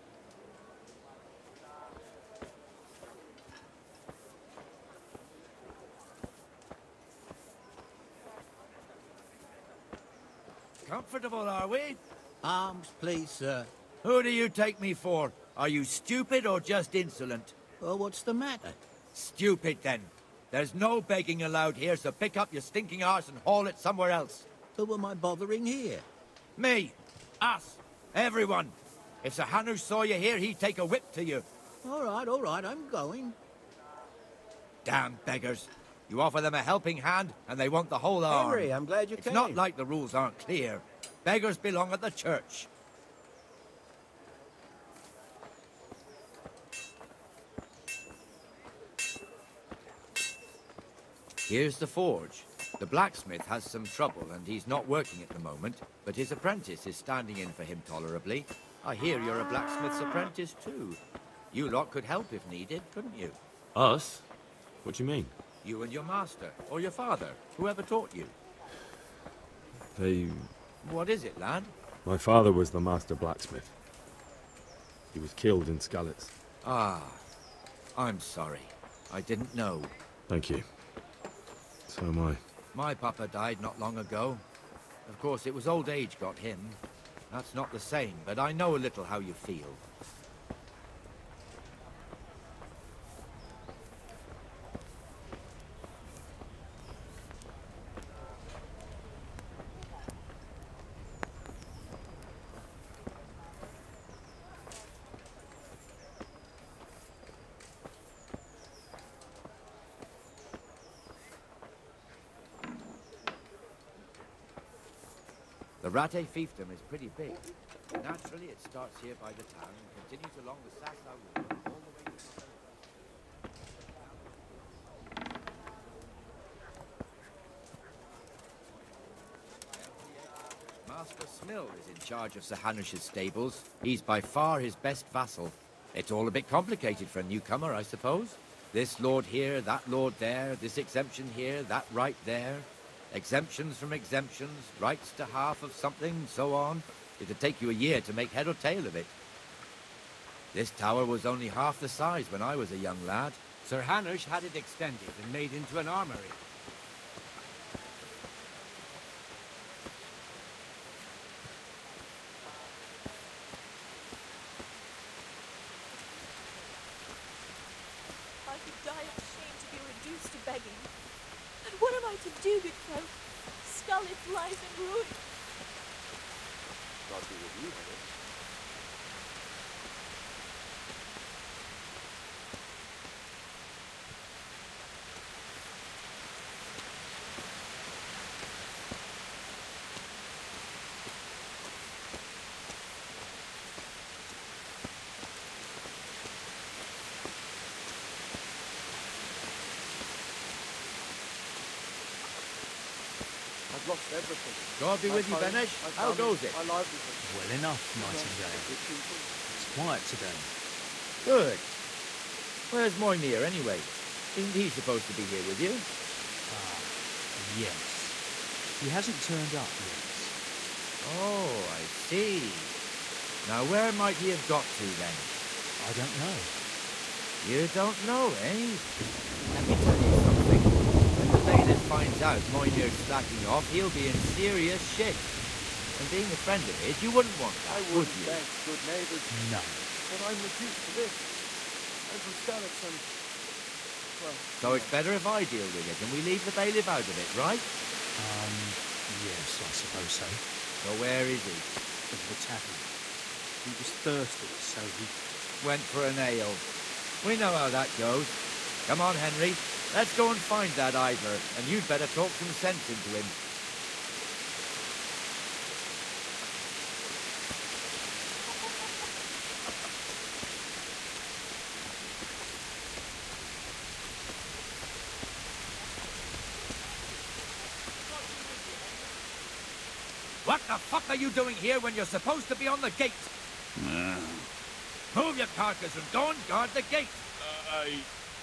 Comfortable, are we? Arms, please, sir. Who do you take me for? Are you stupid or just insolent? Well, what's the matter? Stupid, then. There's no begging allowed here, so pick up your stinking arse and haul it somewhere else. Who am I bothering here? Me. Us. Everyone. If Sir Hanush saw you here, he'd take a whip to you. All right, I'm going. Damn beggars. You offer them a helping hand, and they want the whole arm. Henry, I'm glad you came. It's not like the rules aren't clear. Beggars belong at the church. Here's the forge. The blacksmith has some trouble, and he's not working at the moment, but his apprentice is standing in for him tolerably. I hear you're a blacksmith's apprentice, too. You lot could help if needed, couldn't you? Us? What do you mean? You and your master, or your father, whoever taught you. What is it, lad? My father was the master blacksmith. He was killed in Skalitz. Ah, I'm sorry. I didn't know. Thank you. So am I. My papa died not long ago. Of course, it was old age got him. That's not the same, but I know a little how you feel. The Rate fiefdom is pretty big. Naturally, it starts here by the town and continues along the Sassa River all the way to Master Smill is in charge of Sir Hanush's stables. He's by far his best vassal. It's all a bit complicated for a newcomer, I suppose. This lord here, that lord there, this exemption here, that right there. Exemptions from exemptions, rights to half of something, so on. It'd take you a year to make head or tail of it. This tower was only half the size when I was a young lad. Sir Hanush had it extended and made into an armory. I could die of shame to be reduced to begging. And what am I to do, good folk? Scarlet lies in ruin. God be with you, Henry. I've lost everything. God be with you, Benesh. How goes it? My livelihood. Well enough, Nightingale. It's quiet today. Good. Where's Moynir, anyway? Isn't he supposed to be here with you? Ah, yes. He hasn't turned up yet. Oh, I see. Now, where might he have got to, then? I don't know. You don't know, eh? Let me tell you something. When the bailiff finds out Moynir's slacking off, he'll be in serious shit. And being a friend of his, you wouldn't want that, I would wouldn't you? beg good neighbours. No. But I'm reduced to this. I'm from Skalitz and... well... So it's better if I deal with it, and we leave the bailiff out of it, right? Yes, I suppose so. So where is he? In the tavern. He was thirsty, so he... Went for an ale. We know how that goes. Come on, Henry. Let's go and find that Ivor, and you'd better talk some sense into him. What the fuck are you doing here when you're supposed to be on the gate? Move your carcass and go and guard the gate.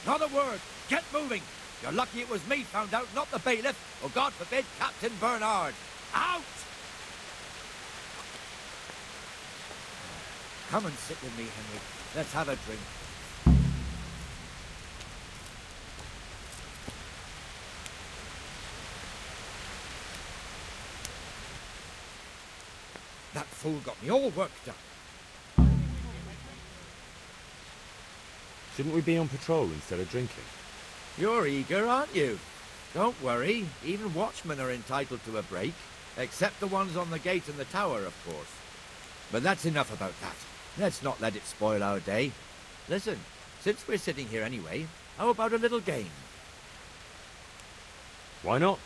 Not a word. Get moving. You're lucky it was me found out, not the bailiff, or God forbid, Captain Bernard. Out! Come and sit with me, Henry. Let's have a drink. That fool got me all worked up. Shouldn't we be on patrol instead of drinking? You're eager, aren't you? Don't worry. Even watchmen are entitled to a break. Except the ones on the gate and the tower, of course. But that's enough about that. Let's not let it spoil our day. Listen, since we're sitting here anyway, how about a little game? Why not?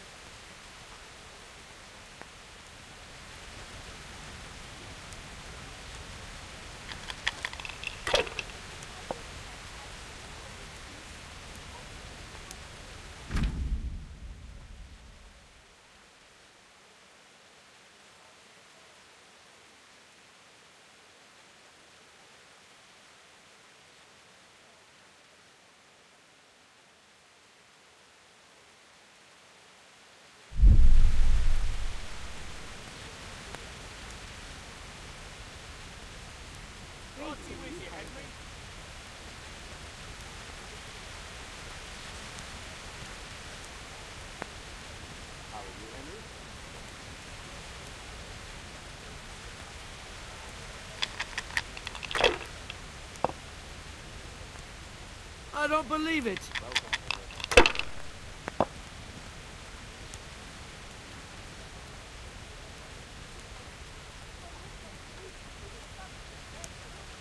I don't believe it.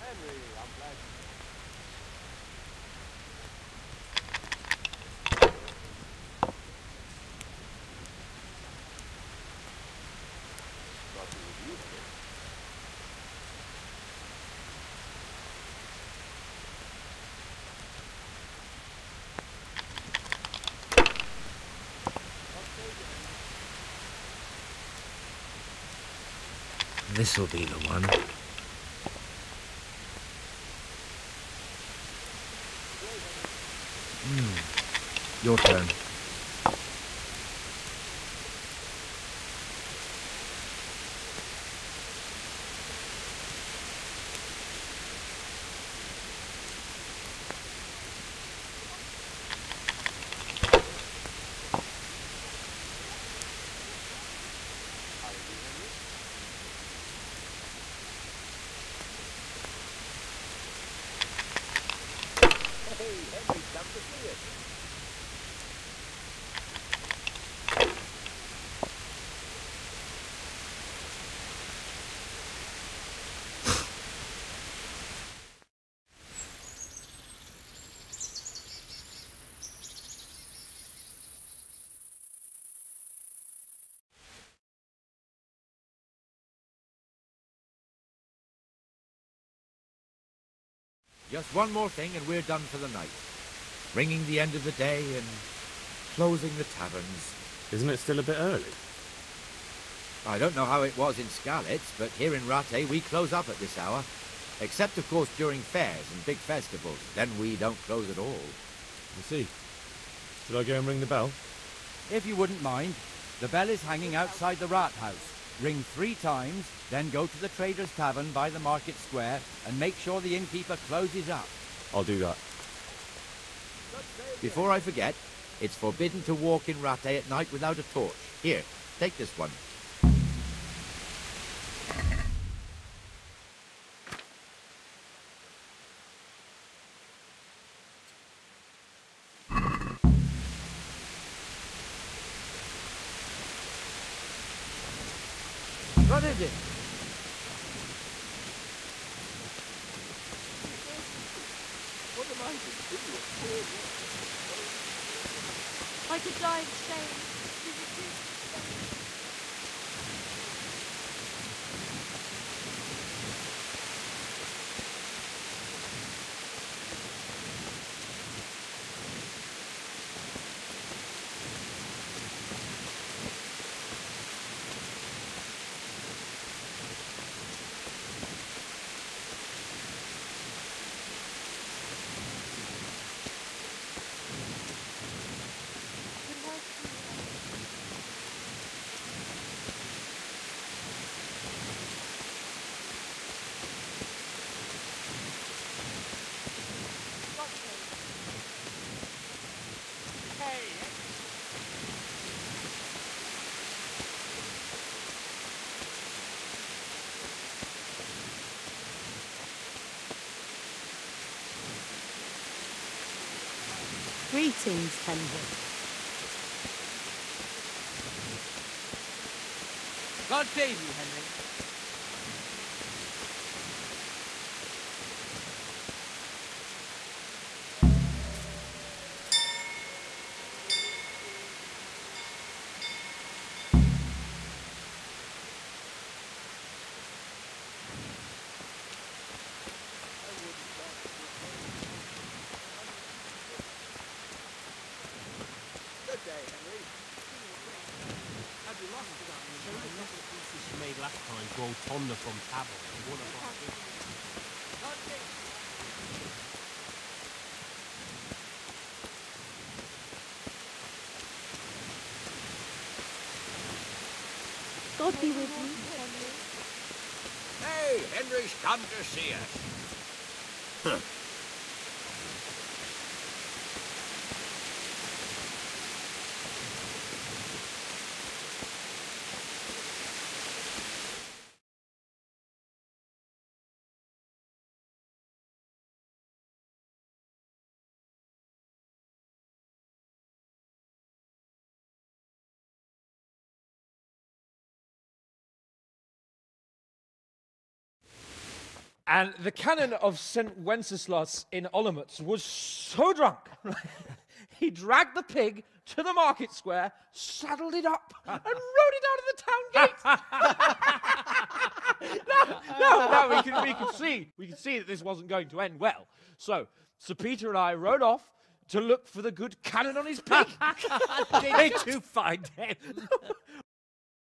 Henry, I'm glad you... this'll be the one. Your turn. Just one more thing and we're done for the night. Ringing the end of the day and closing the taverns. Isn't it still a bit early? I don't know how it was in Skalitz, but here in Rattay we close up at this hour. Except, of course, during fairs and big festivals. Then we don't close at all. I see. Should I go and ring the bell? If you wouldn't mind, the bell is hanging outside the rat house. Ring 3 times, then go to the Trader's Tavern by the market square and make sure the innkeeper closes up. I'll do that. Before I forget, it's forbidden to walk in Rattay at night without a torch. Here, take this one. What is it? What am I to do? I could die of shame. To reduce to shame. Greetings, Henry. God save you, Henry. God be with you, Henry. Hey, Henry's come to see us. Huh. And the canon of St. Wenceslas in Olomouc was so drunk, he dragged the pig to the market square, saddled it up, and rode it out of the town gate. No, we can see that this wasn't going to end well. So, Sir Peter and I rode off to look for the good canon on his pig. Did you find him?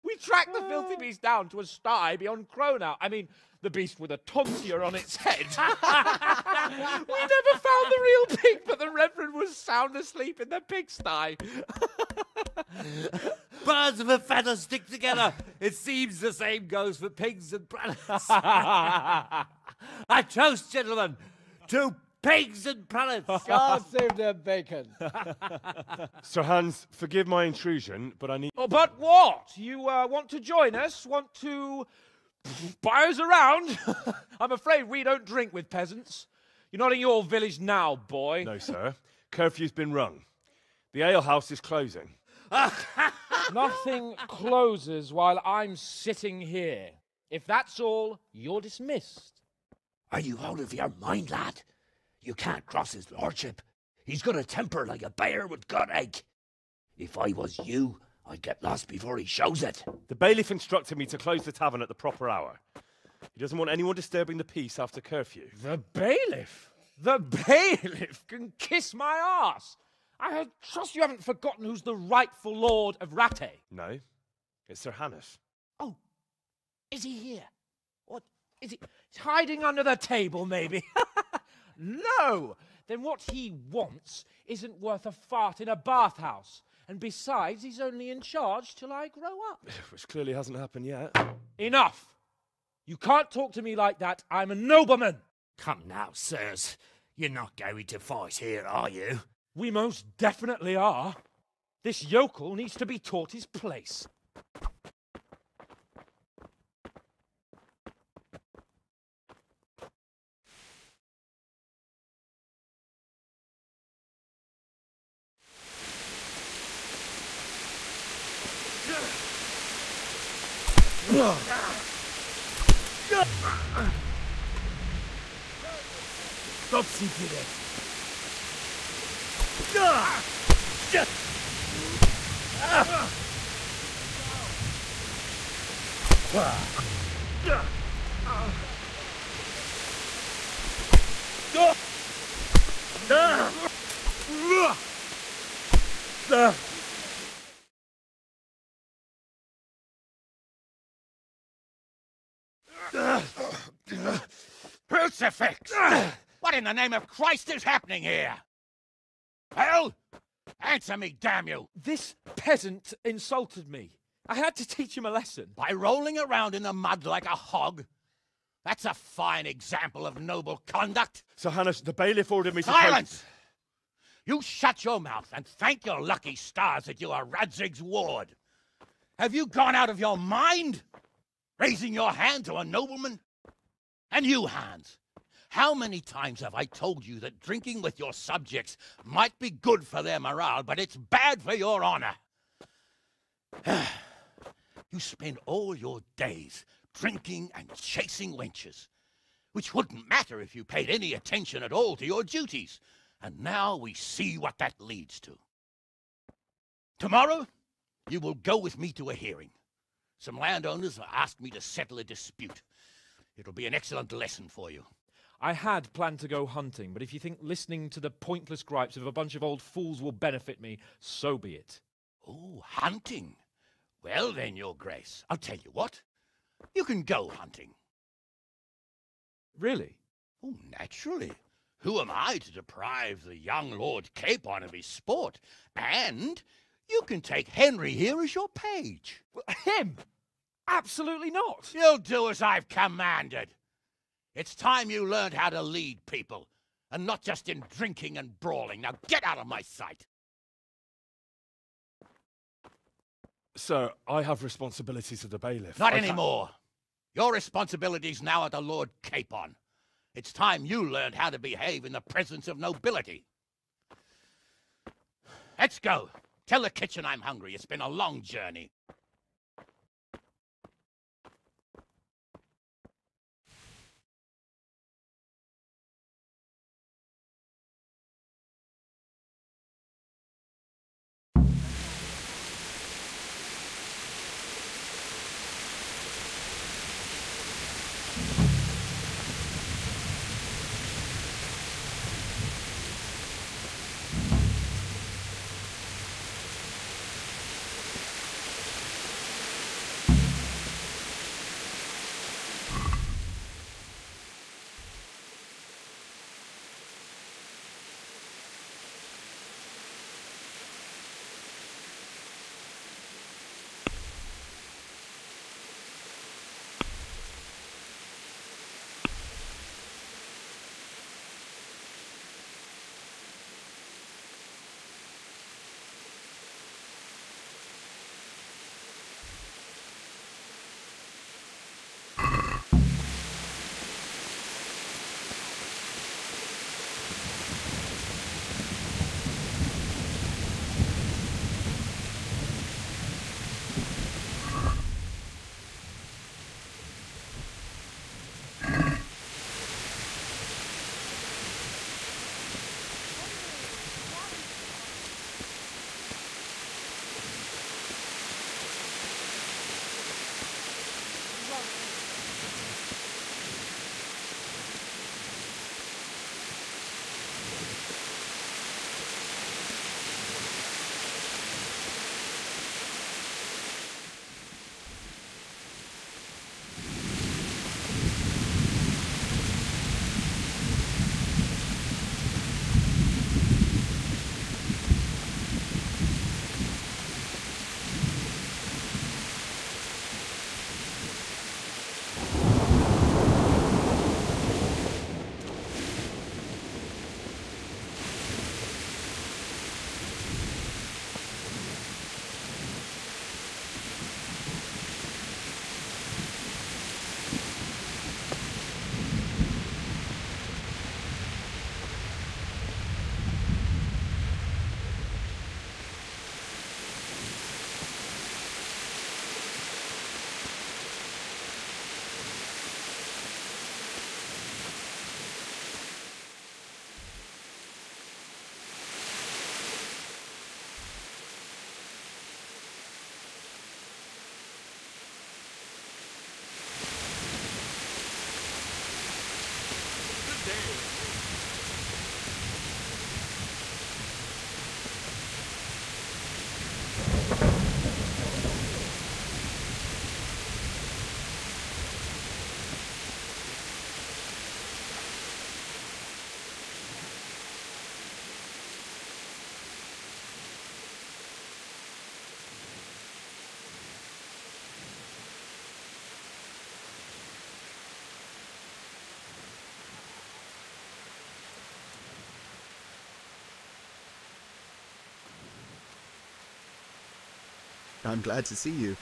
We tracked the filthy beast down to a sty beyond Cronau. I mean, the beast with a tonsure on its head. We never found the real pig, but the Reverend was sound asleep in the pigsty. Birds of a feather stick together. It seems the same goes for pigs and prelates. I toast, gentlemen, to pigs and prelates. God save their bacon. Sir Hans, forgive my intrusion, but I need... Oh, but what? You want to join us? Want to buy us around? I'm afraid we don't drink with peasants. You're not in your village now, boy. No, sir. Curfew's been rung. The alehouse is closing. Nothing closes while I'm sitting here. If that's all, you're dismissed. Are you out of your mind, lad? You can't cross his lordship. He's got a temper like a bear with gut ache. If I was you, I'd get lost before he shows it. The bailiff instructed me to close the tavern at the proper hour. He doesn't want anyone disturbing the peace after curfew. The bailiff? The bailiff can kiss my arse. I trust you haven't forgotten who's the rightful lord of Rattay. No, it's Sir Hannes. Oh, is he here? What, is he he's hiding under the table, maybe? No! Then what he wants isn't worth a fart in a bathhouse. And besides, he's only in charge till I grow up. Which clearly hasn't happened yet. Enough! You can't talk to me like that. I'm a nobleman. Come now, sirs. You're not going to fight here, are you? We most definitely are. This yokel needs to be taught his place. Topsy Pidette. Crucifix! What in the name of Christ is happening here? Hell? Answer me, damn you! This peasant insulted me. I had to teach him a lesson. By rolling around in the mud like a hog? That's a fine example of noble conduct. Sir Hannes, the bailiff ordered me to... Silence! You shut your mouth and thank your lucky stars that you are Radzig's ward. Have you gone out of your mind? Raising your hand to a nobleman? And you, Hans, how many times have I told you that drinking with your subjects might be good for their morale, but it's bad for your honor? You spend all your days drinking and chasing wenches, which wouldn't matter if you paid any attention at all to your duties. And now we see what that leads to. Tomorrow, you will go with me to a hearing. Some landowners have asked me to settle a dispute. It'll be an excellent lesson for you. I had planned to go hunting, but if you think listening to the pointless gripes of a bunch of old fools will benefit me, so be it. Oh, hunting? Well then, Your Grace, I'll tell you what. You can go hunting. Really? Oh, naturally. Who am I to deprive the young Lord Capon of his sport? And you can take Henry here as your page. Him? Absolutely not. You'll do as I've commanded. It's time you learned how to lead people, and not just in drinking and brawling. Now get out of my sight. Sir, I have responsibilities to the bailiff. Not anymore. Your responsibilities now are the Lord Capon. It's time you learned how to behave in the presence of nobility. Let's go. Tell the kitchen I'm hungry. It's been a long journey. I'm glad to see you.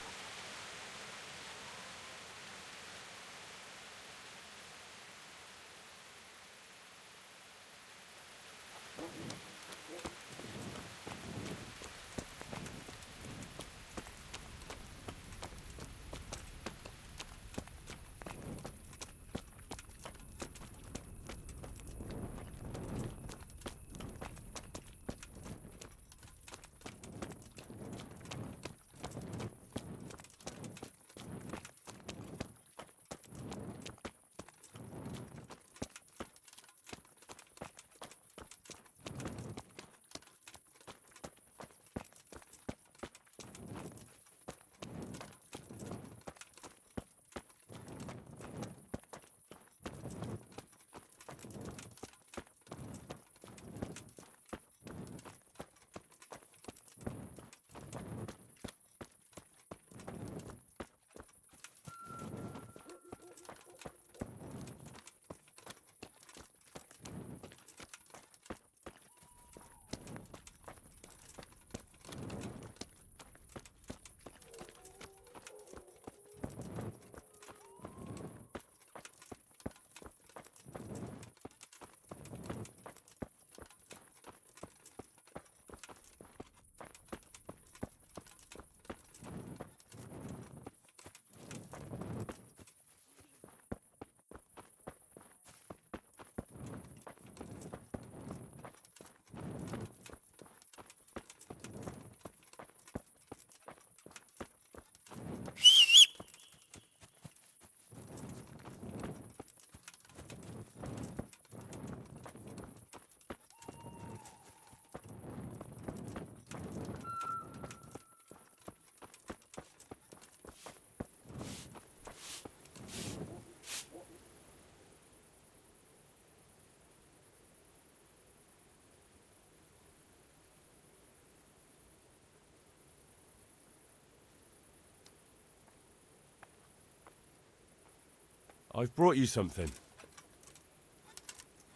I've brought you something.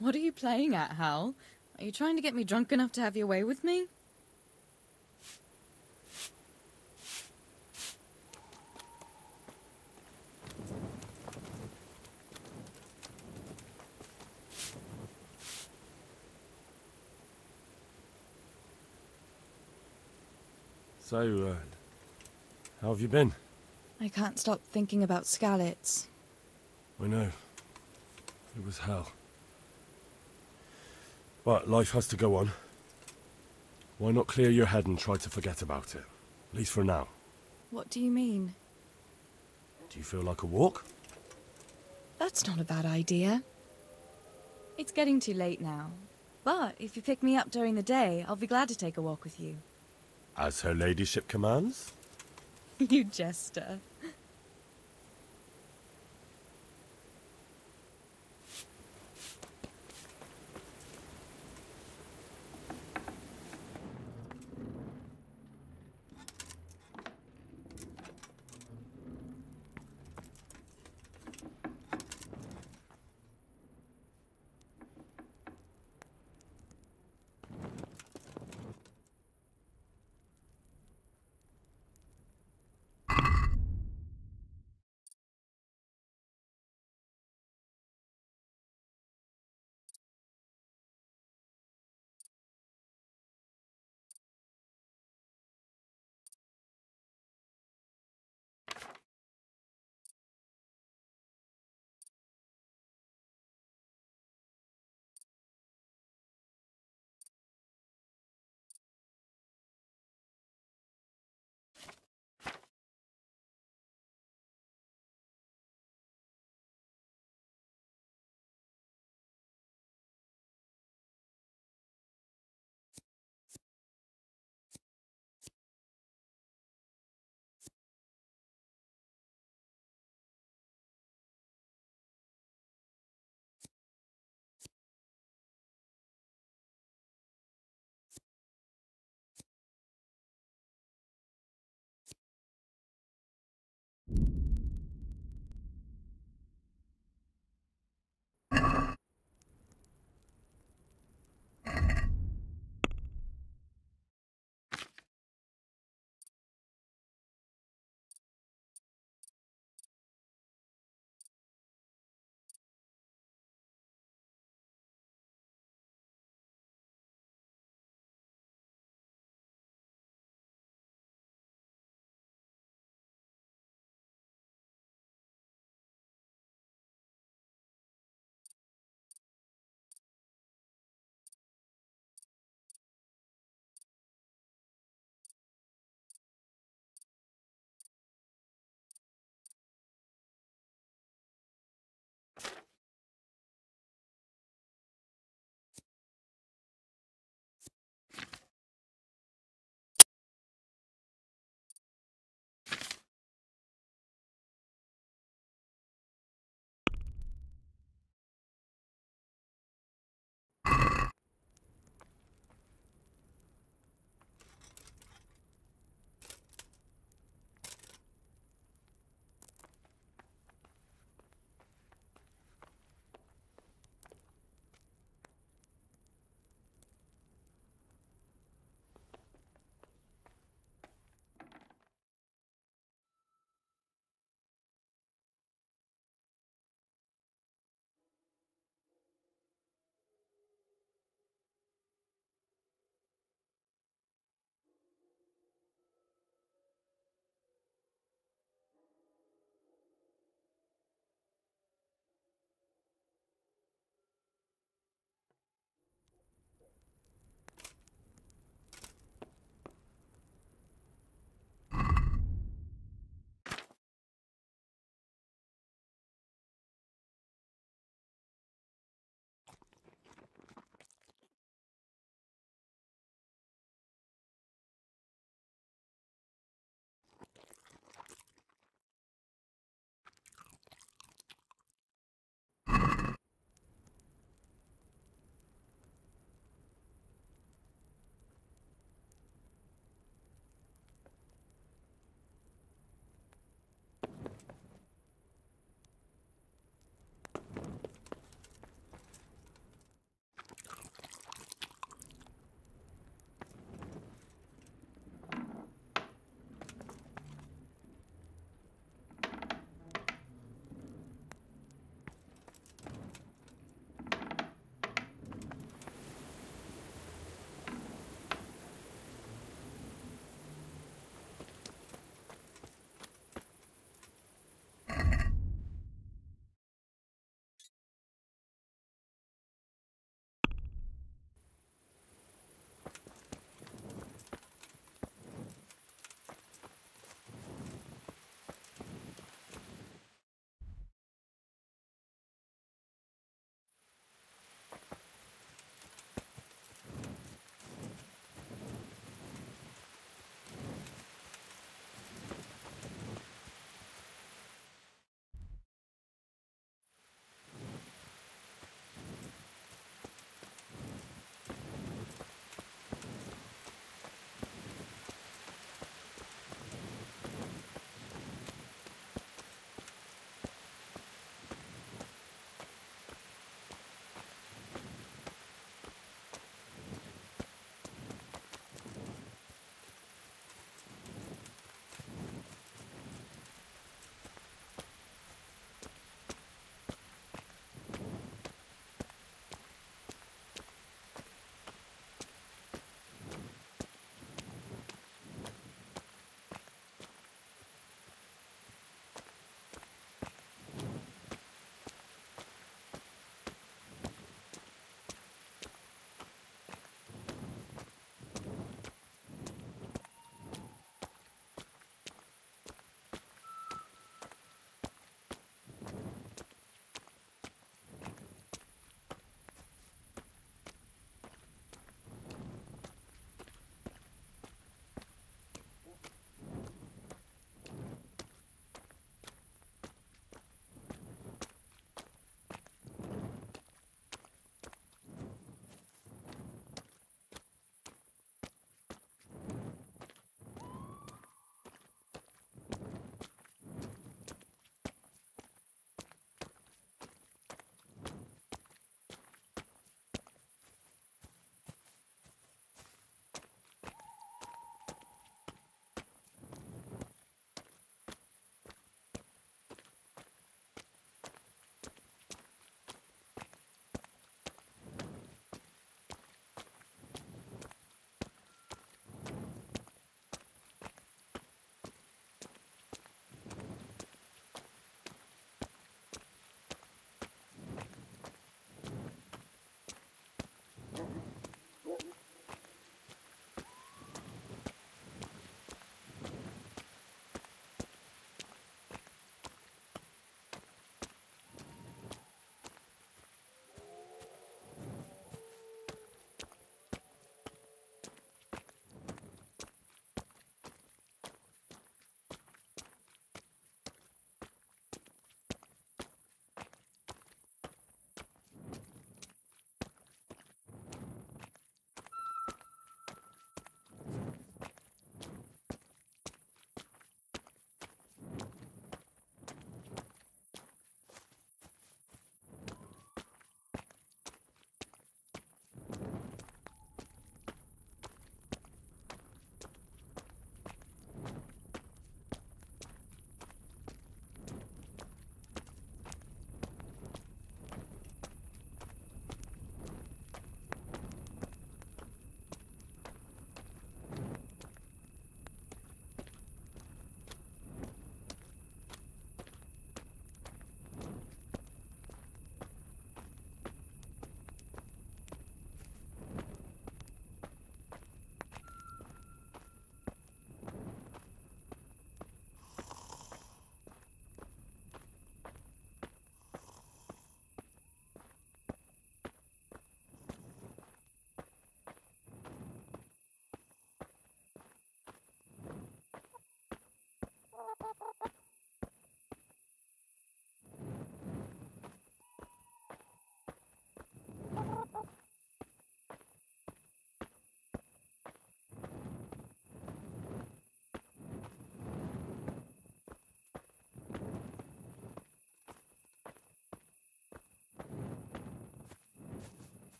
What are you playing at, Hal? Are you trying to get me drunk enough to have your way with me? So, how have you been? I can't stop thinking about Skalitz. I know. It was hell. But life has to go on. Why not clear your head and try to forget about it? At least for now. What do you mean? Do you feel like a walk? That's not a bad idea. It's getting too late now. But if you pick me up during the day, I'll be glad to take a walk with you. As her ladyship commands? You jester.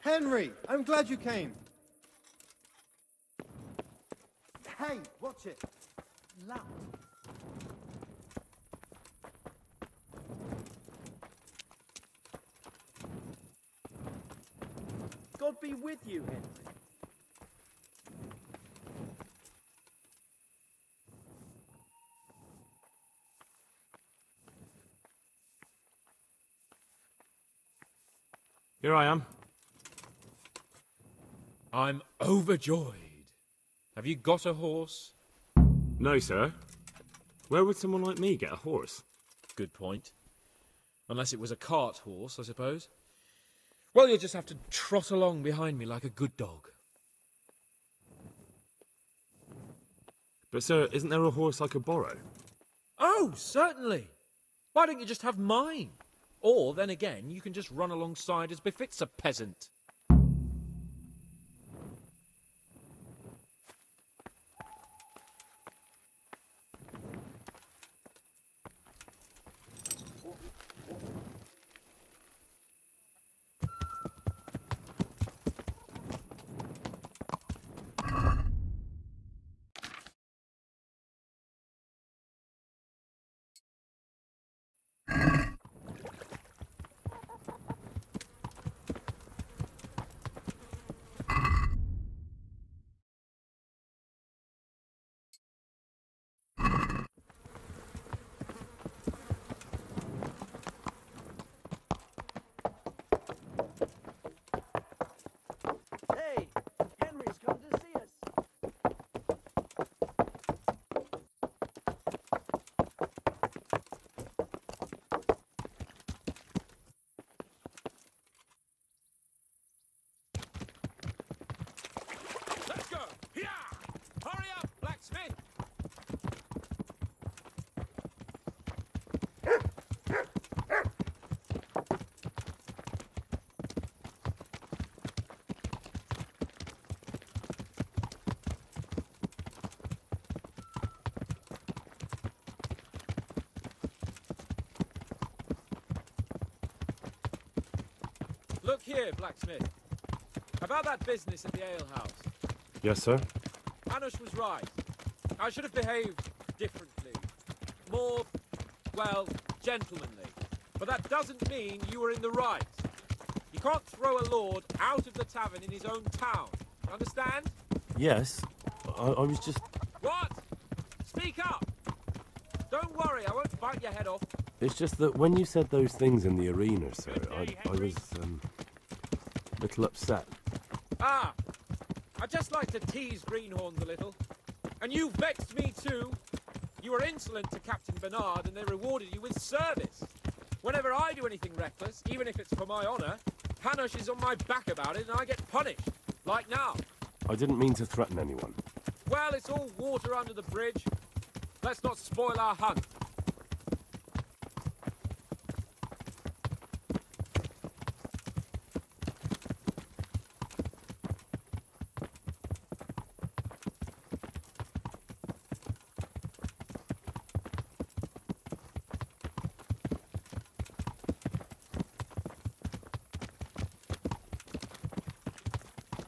Henry, I'm glad you came. Hey, watch it. Loud. God be with you, Henry. Here I am. I'm overjoyed. Have you got a horse? No, sir. Where would someone like me get a horse? Good point. Unless it was a cart horse, I suppose. Well, you'll just have to trot along behind me like a good dog. But, sir, isn't there a horse I could borrow? Oh, certainly. Why don't you just have mine? Or, then again, you can just run alongside as befits a peasant. Hey, Henry's come to see us. Let's go! Here! Hurry up, blacksmith! Look here, blacksmith. About that business at the alehouse. Yes, sir? Hanush was right. I should have behaved differently. More, well, gentlemanly. But that doesn't mean you were in the right. You can't throw a lord out of the tavern in his own town. Understand? Yes. I was just... What? Speak up! Don't worry, I won't bite your head off. It's just that when you said those things in the arena, sir, I was, a little upset. Ah! I just like to tease greenhorns a little. And you vexed me too. You were insolent to Captain Bernard and they rewarded you with service. Whenever I do anything reckless, even if it's for my honour, Hanush is on my back about it and I get punished. Like now. I didn't mean to threaten anyone. Well, it's all water under the bridge. Let's not spoil our hunt.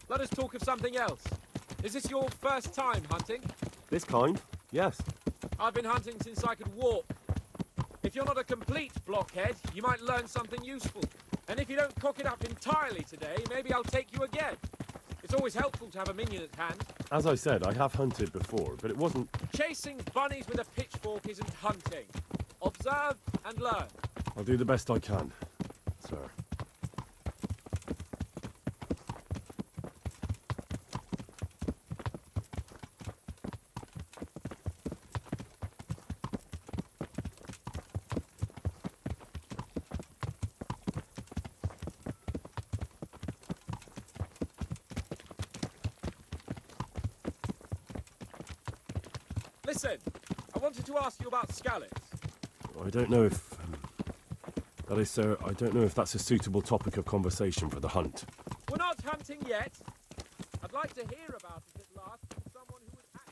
Let us talk of something else. Is this your first time hunting? This kind? Yes. I've been hunting since I could walk. If you're not a complete blockhead, you might learn something useful. And if you don't cock it up entirely today, maybe I'll take you again. It's always helpful to have a minion at hand. As I said, I have hunted before, but it wasn't... Chasing bunnies with a pitchfork isn't hunting. Observe and learn. I'll do the best I can, sir. Listen, I wanted to ask you about scallops. I don't know if... that is, sir, I don't know if that's a suitable topic of conversation for the hunt. We're not hunting yet. I'd like to hear about it at last from someone who would act.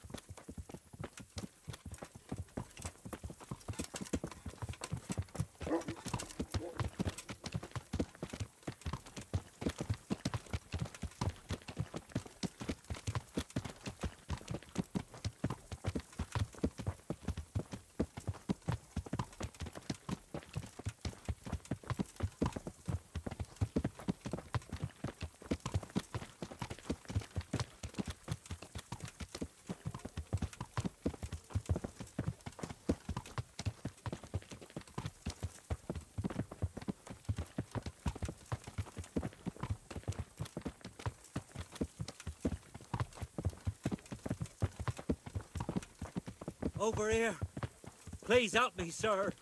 Over here. Please help me, sir.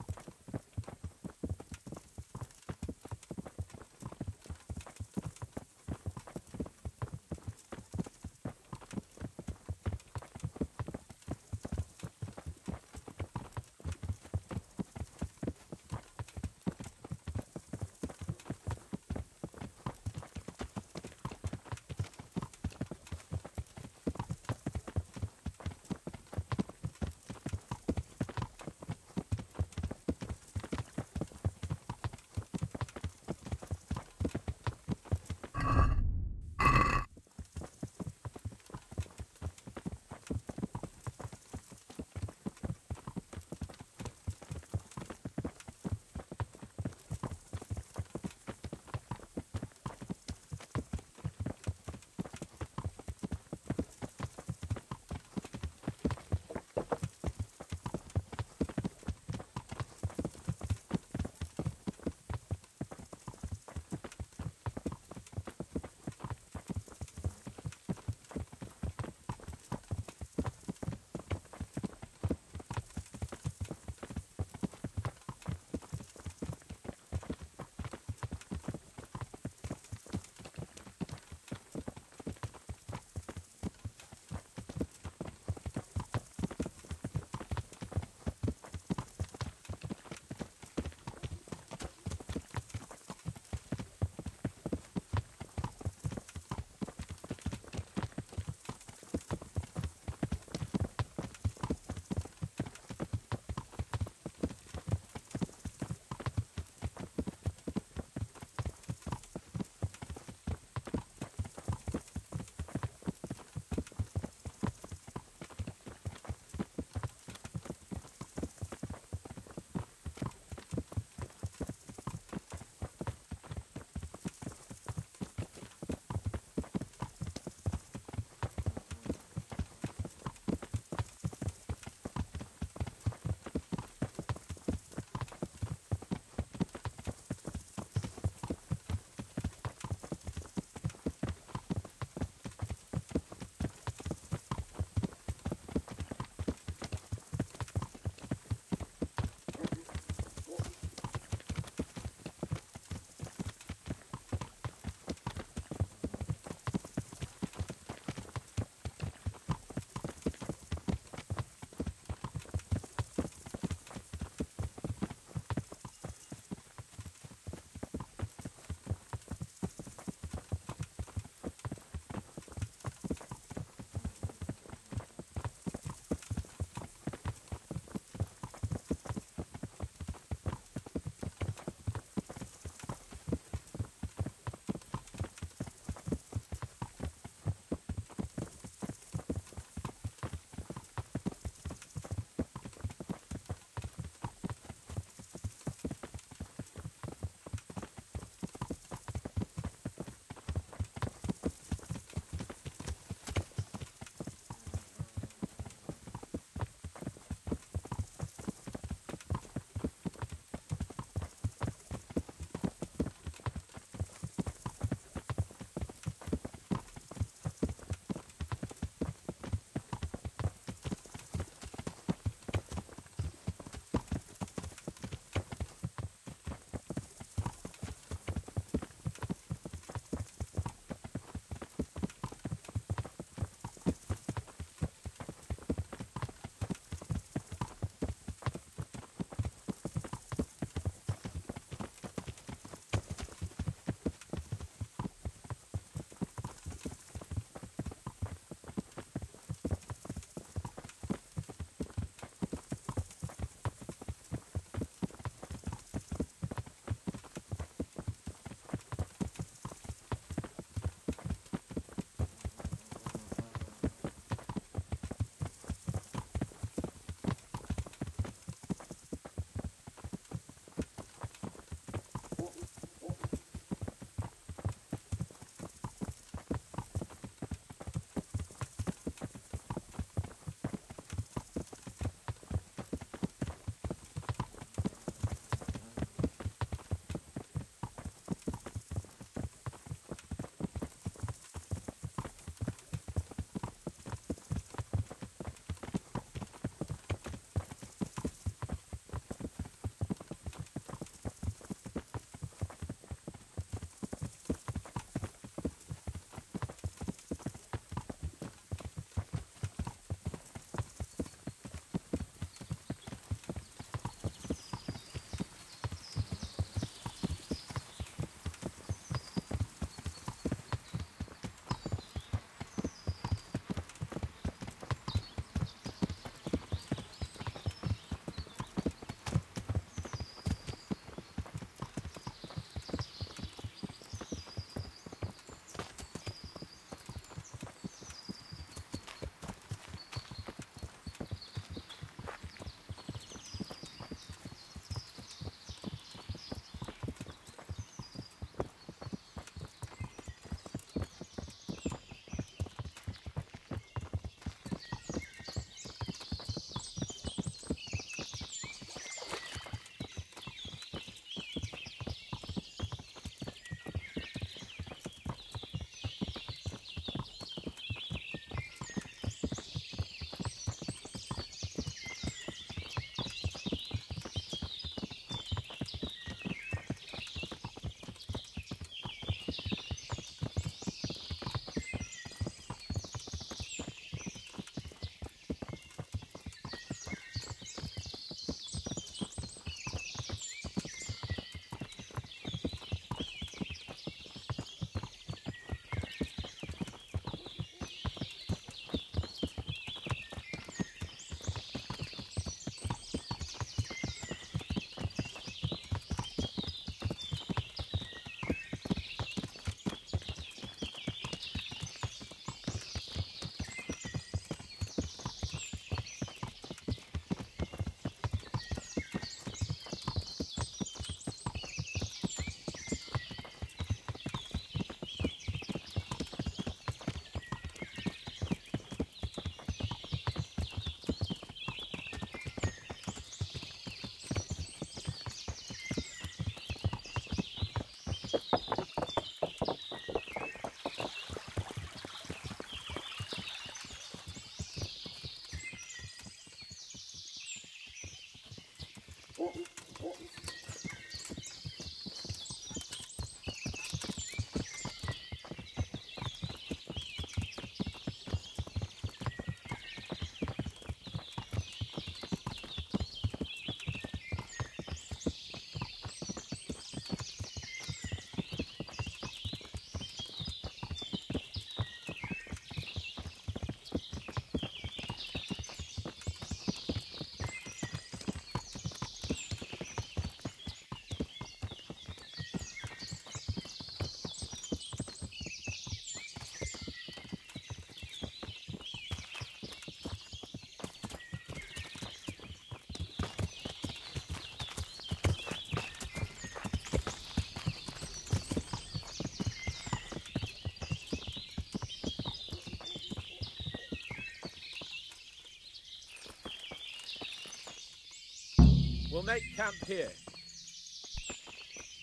We'll make camp here.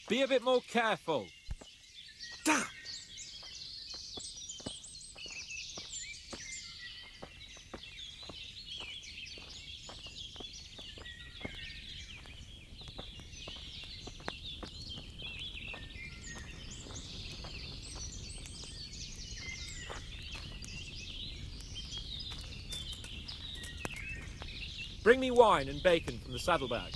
Be a bit more careful. Damn! Bring me wine and bacon from the saddlebag.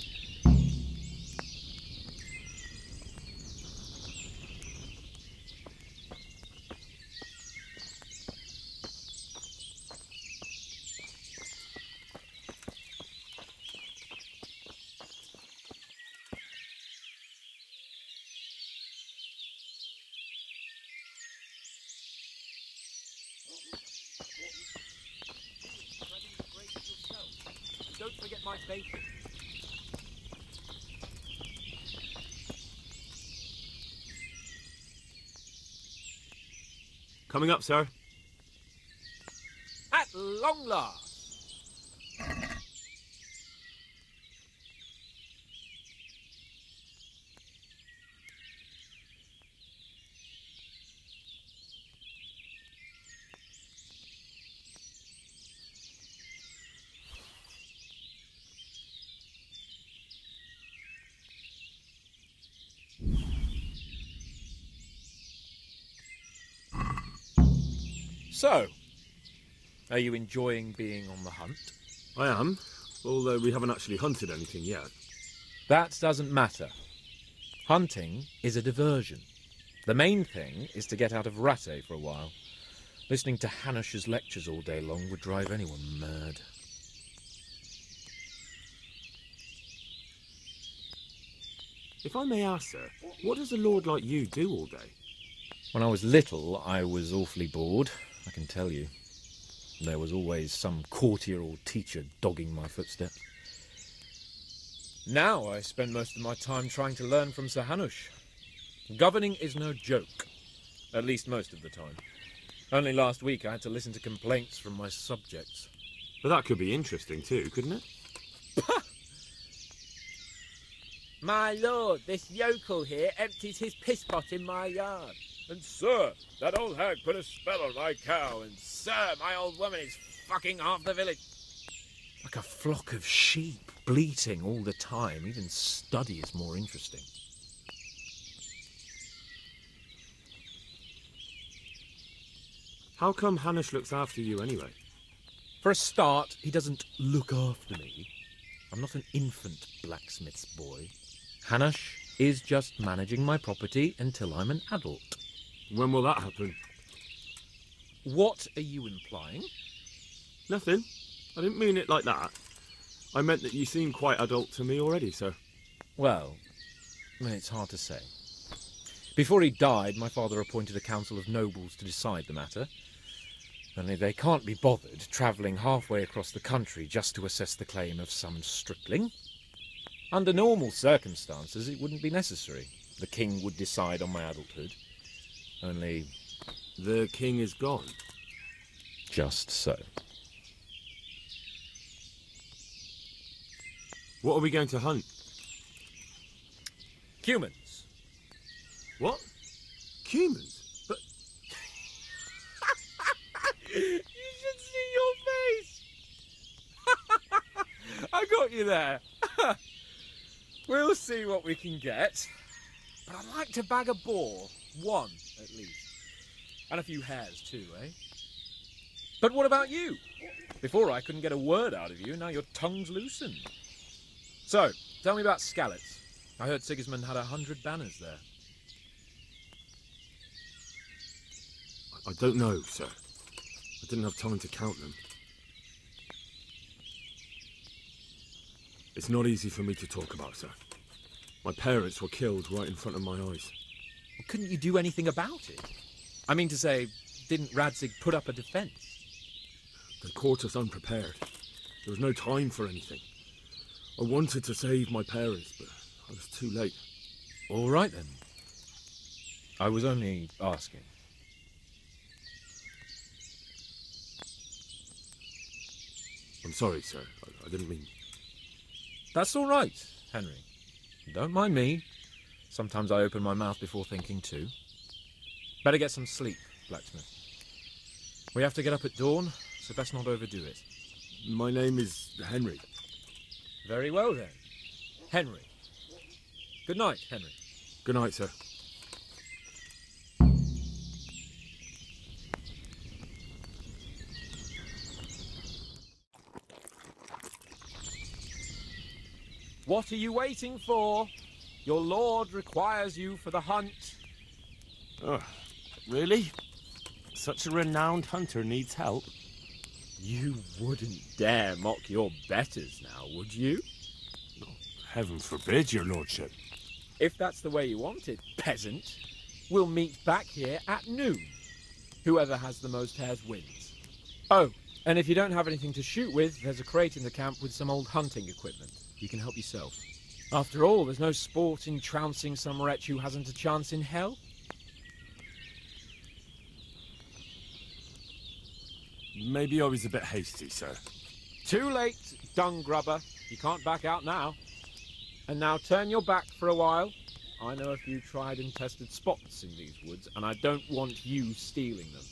Don't forget my bacon. Coming up, sir. At long last. So, are you enjoying being on the hunt? I am, although we haven't actually hunted anything yet. That doesn't matter. Hunting is a diversion. The main thing is to get out of Rattay for a while. Listening to Hanush's lectures all day long would drive anyone mad. If I may ask, sir, what does a lord like you do all day? When I was little, I was awfully bored, I can tell you. There was always some courtier or teacher dogging my footsteps. Now I spend most of my time trying to learn from Sir Hanush. Governing is no joke, at least most of the time. Only last week I had to listen to complaints from my subjects. But that could be interesting too, couldn't it? My lord, this yokel here empties his piss pot in my yard. And sir, that old hag put a spell on my cow, and Sir, my old woman is fucking half the village. like a flock of sheep, bleating all the time. Even study is more interesting. How come Hanush looks after you anyway? For a start, he doesn't look after me. I'm not an infant blacksmith's boy. Hanush is just managing my property until I'm an adult. When will that happen? What are you implying? Nothing. I didn't mean it like that. I meant that you seem quite adult to me already, sir. Well, it's hard to say. Before he died, my father appointed a council of nobles to decide the matter. Only they can't be bothered travelling halfway across the country just to assess the claim of some stripling. Under normal circumstances, it wouldn't be necessary. The king would decide on my adulthood. Only... the king is gone. Just so. What are we going to hunt? Humans. What? Humans? But... You should see your face! I got you there. We'll see what we can get. But I'd like to bag a boar. One, at least. And a few hares too, eh? But what about you? Before I couldn't get a word out of you, now your tongue's loosened. So, tell me about Skalitz. I heard Sigismund had 100 banners there. I don't know, sir. I didn't have time to count them. It's not easy for me to talk about, sir. My parents were killed right in front of my eyes. Well, couldn't you do anything about it? I mean to say, didn't Radzig put up a defence? They caught us unprepared. There was no time for anything. I wanted to save my parents, but I was too late. All right, then. I was only asking. I'm sorry, sir. I didn't mean... That's all right. Henry, don't mind me. Sometimes I open my mouth before thinking too. Better get some sleep, blacksmith. We have to get up at dawn, so best not overdo it. My name is Henry. Very well then. Henry. Good night, Henry. Good night, sir. What are you waiting for? Your lord requires you for the hunt. Oh, really? Such a renowned hunter needs help? You wouldn't dare mock your betters now, would you? Oh, heaven forbid, your lordship. If that's the way you want it, peasant, we'll meet back here at noon. Whoever has the most hares wins. Oh, and if you don't have anything to shoot with, there's a crate in the camp with some old hunting equipment. You can help yourself. After all, there's no sport in trouncing some wretch who hasn't a chance in hell. Maybe I was a bit hasty, sir. Too late, dung grubber. You can't back out now. And now turn your back for a while. I know a few tried and tested spots in these woods, and I don't want you stealing them.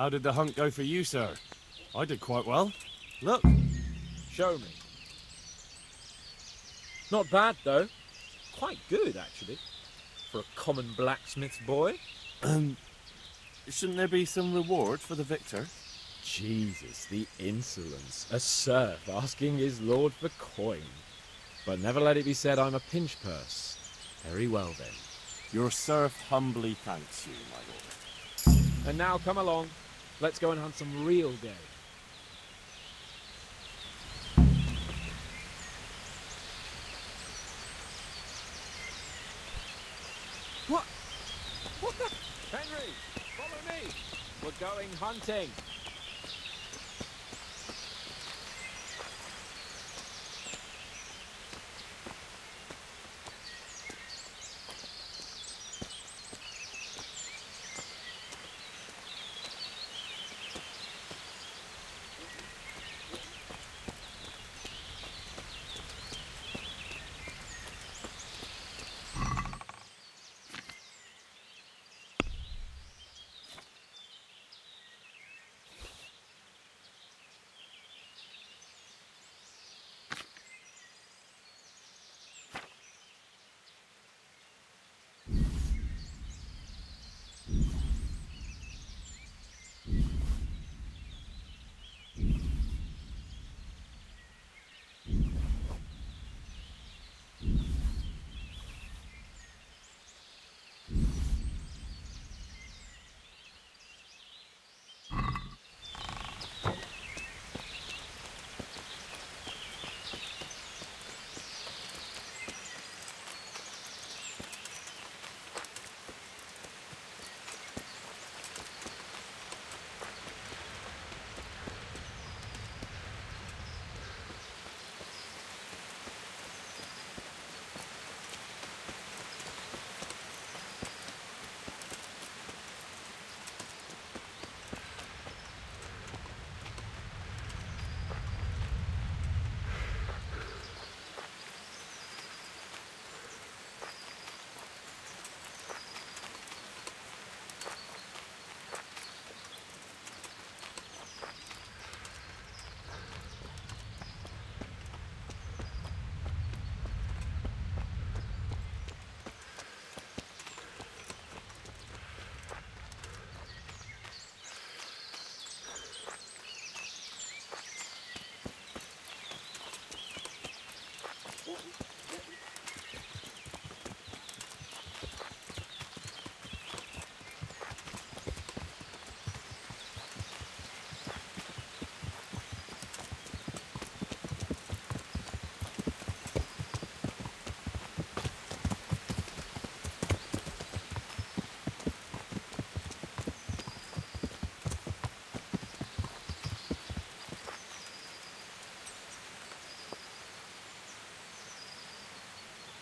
How did the hunt go for you, sir? I did quite well. Look. Show me. Not bad, though. Quite good, actually. For a common blacksmith's boy. Shouldn't there be some reward for the victor? Jesus, the insolence. A serf asking his lord for coin. But never let it be said I'm a pinch purse. Very well, then. Your serf humbly thanks you, my lord. And now come along. Let's go and hunt some real game. What? What the? Henry, follow me. We're going hunting.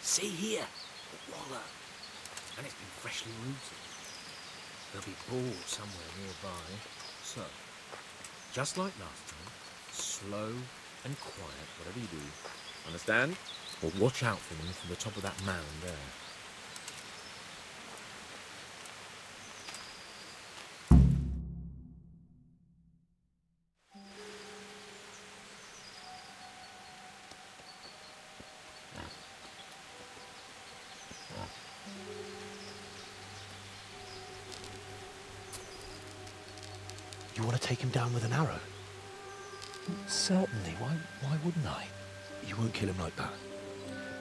See here, the wallow. And it's been freshly rooted. There'll be balls somewhere nearby. So, just like last time, slow and quiet, whatever you do. Understand? But watch out for them from the top of that mound there. You want to take him down with an arrow? Certainly. Why wouldn't I? You won't kill him like that.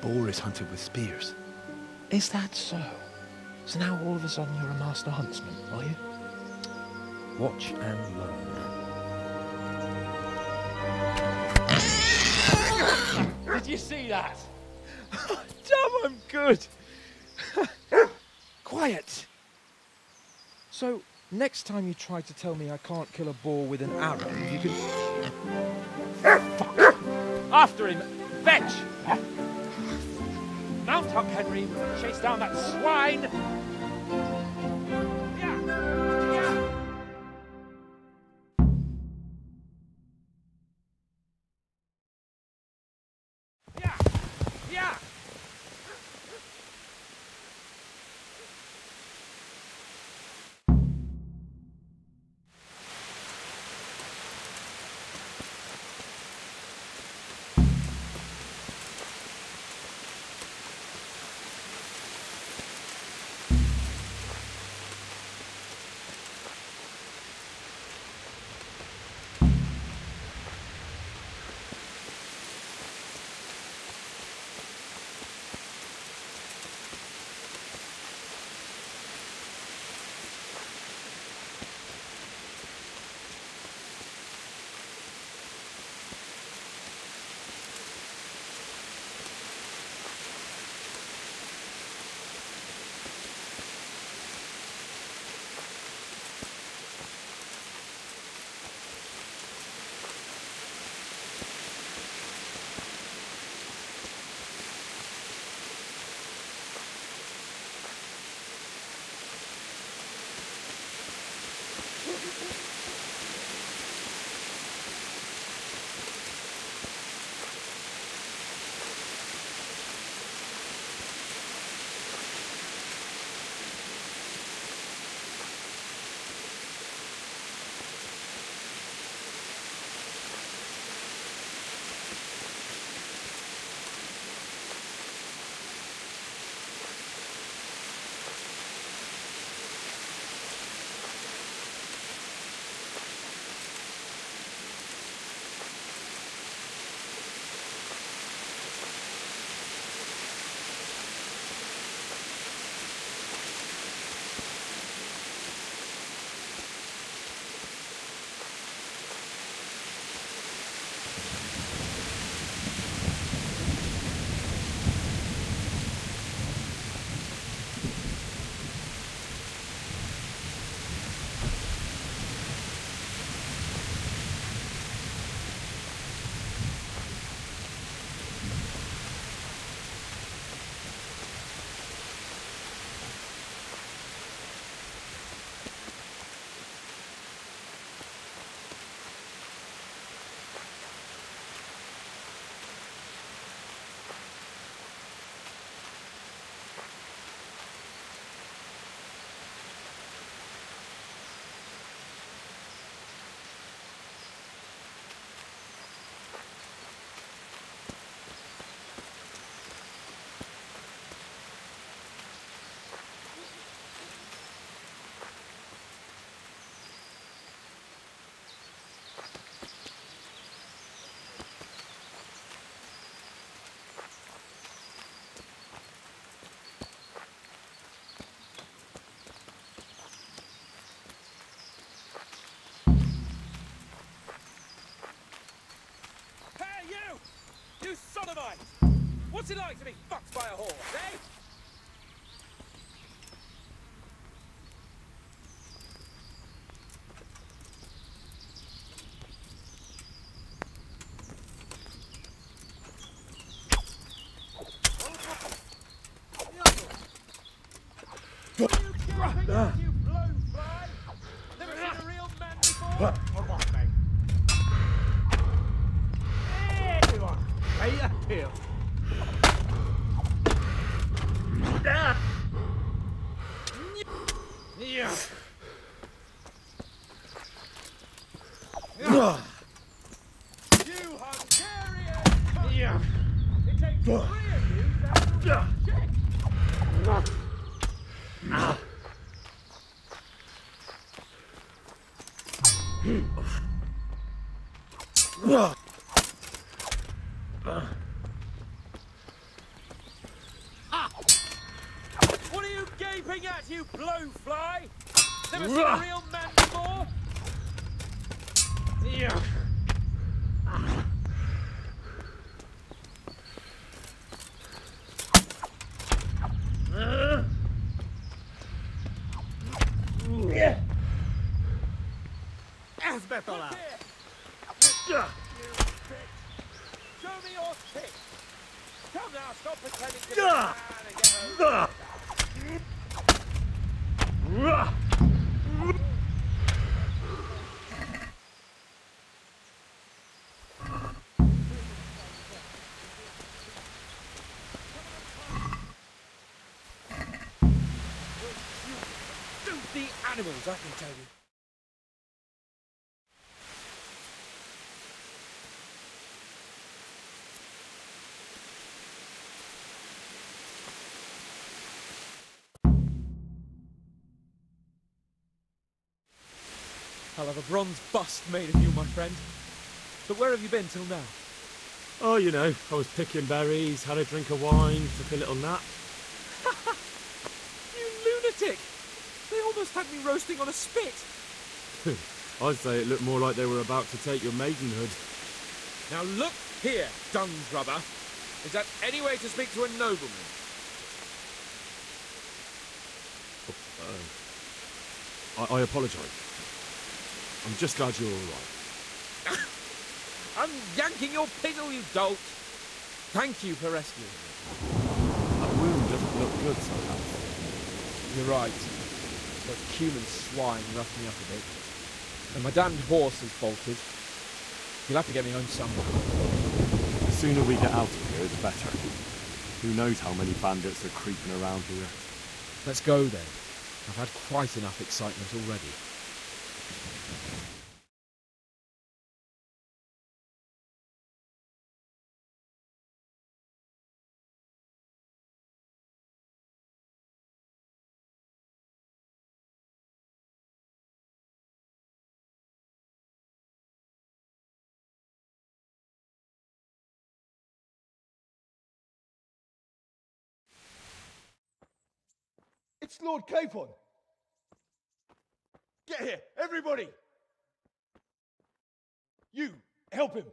Boar is hunted with spears. Is that so? So now all of a sudden you're a master huntsman, are you? Watch and learn. Did you see that? Damn, I'm good. Quiet. So, next time you try to tell me I can't kill a boar with an arrow, you can... Fuck! After him! Fetch! Mount up, Henry. Chase down that swine! What's it like to be fucked by a horse, eh? You blowfly! Never seen a real man before? Come on, mate. There you are. Pay up here. Yeah. You Hungarian! Yeah. It takes 3 of you to handle that check. What are you gaping at, you blowfly? Never seen a real man before? Yeah. Yeah. Esbetola. You bitch. Show me your tits. Come now, stop pretending to be a man and get over the animals, I can tell you. I'll have a bronze bust made of you, my friend. But where have you been till now? Oh, you know, I was picking berries, had a drink of wine, took a little nap. You lunatic! They almost had me roasting on a spit. I'd say it looked more like they were about to take your maidenhood. Now look here, dung grubber. Is that any way to speak to a nobleman? I apologise. I'm just glad you're all right. I'm yanking your pizzle, you dolt. Thank you for rescuing me. That wound doesn't look good somehow. You're right. But human swine roughed me up a bit. And my damned horse has bolted. You'll have to get me home somewhere. The sooner we get out of here, the better. Who knows how many bandits are creeping around here. Let's go then. I've had quite enough excitement already. It's Lord Capon. Get here, everybody. You, help him.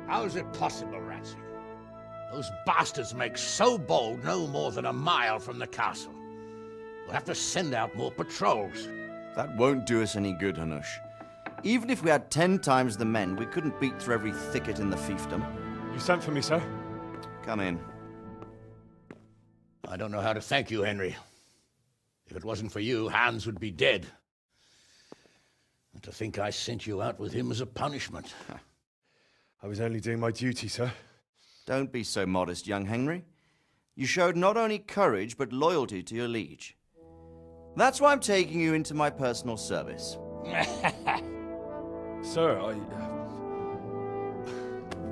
How is it possible, Ratsy? Those bastards make so bold no more than a mile from the castle. We'll have to send out more patrols. That won't do us any good, Hanush. Even if we had 10 times the men, we couldn't beat through every thicket in the fiefdom. You sent for me, sir? Come in. I don't know how to thank you, Henry. If it wasn't for you, Hans would be dead. And to think I sent you out with him as a punishment. I was only doing my duty, sir. Don't be so modest, young Henry. You showed not only courage, but loyalty to your liege. That's why I'm taking you into my personal service. Sir,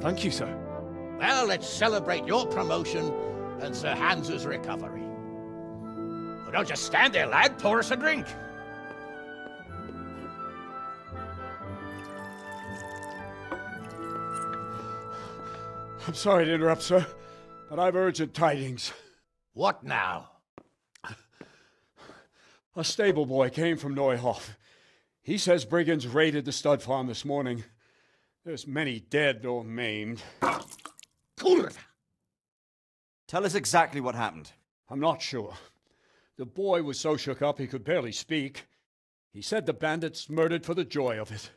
thank you, sir. Well, let's celebrate your promotion and Sir Hans's recovery. Well, don't just stand there, lad. Pour us a drink. I'm sorry to interrupt, sir, but I've urgent tidings. What now? A stable boy came from Neuhof. He says brigands raided the stud farm this morning. There's many dead or maimed. Tell us exactly what happened. I'm not sure. The boy was so shook up he could barely speak. He said the bandits murdered for the joy of it.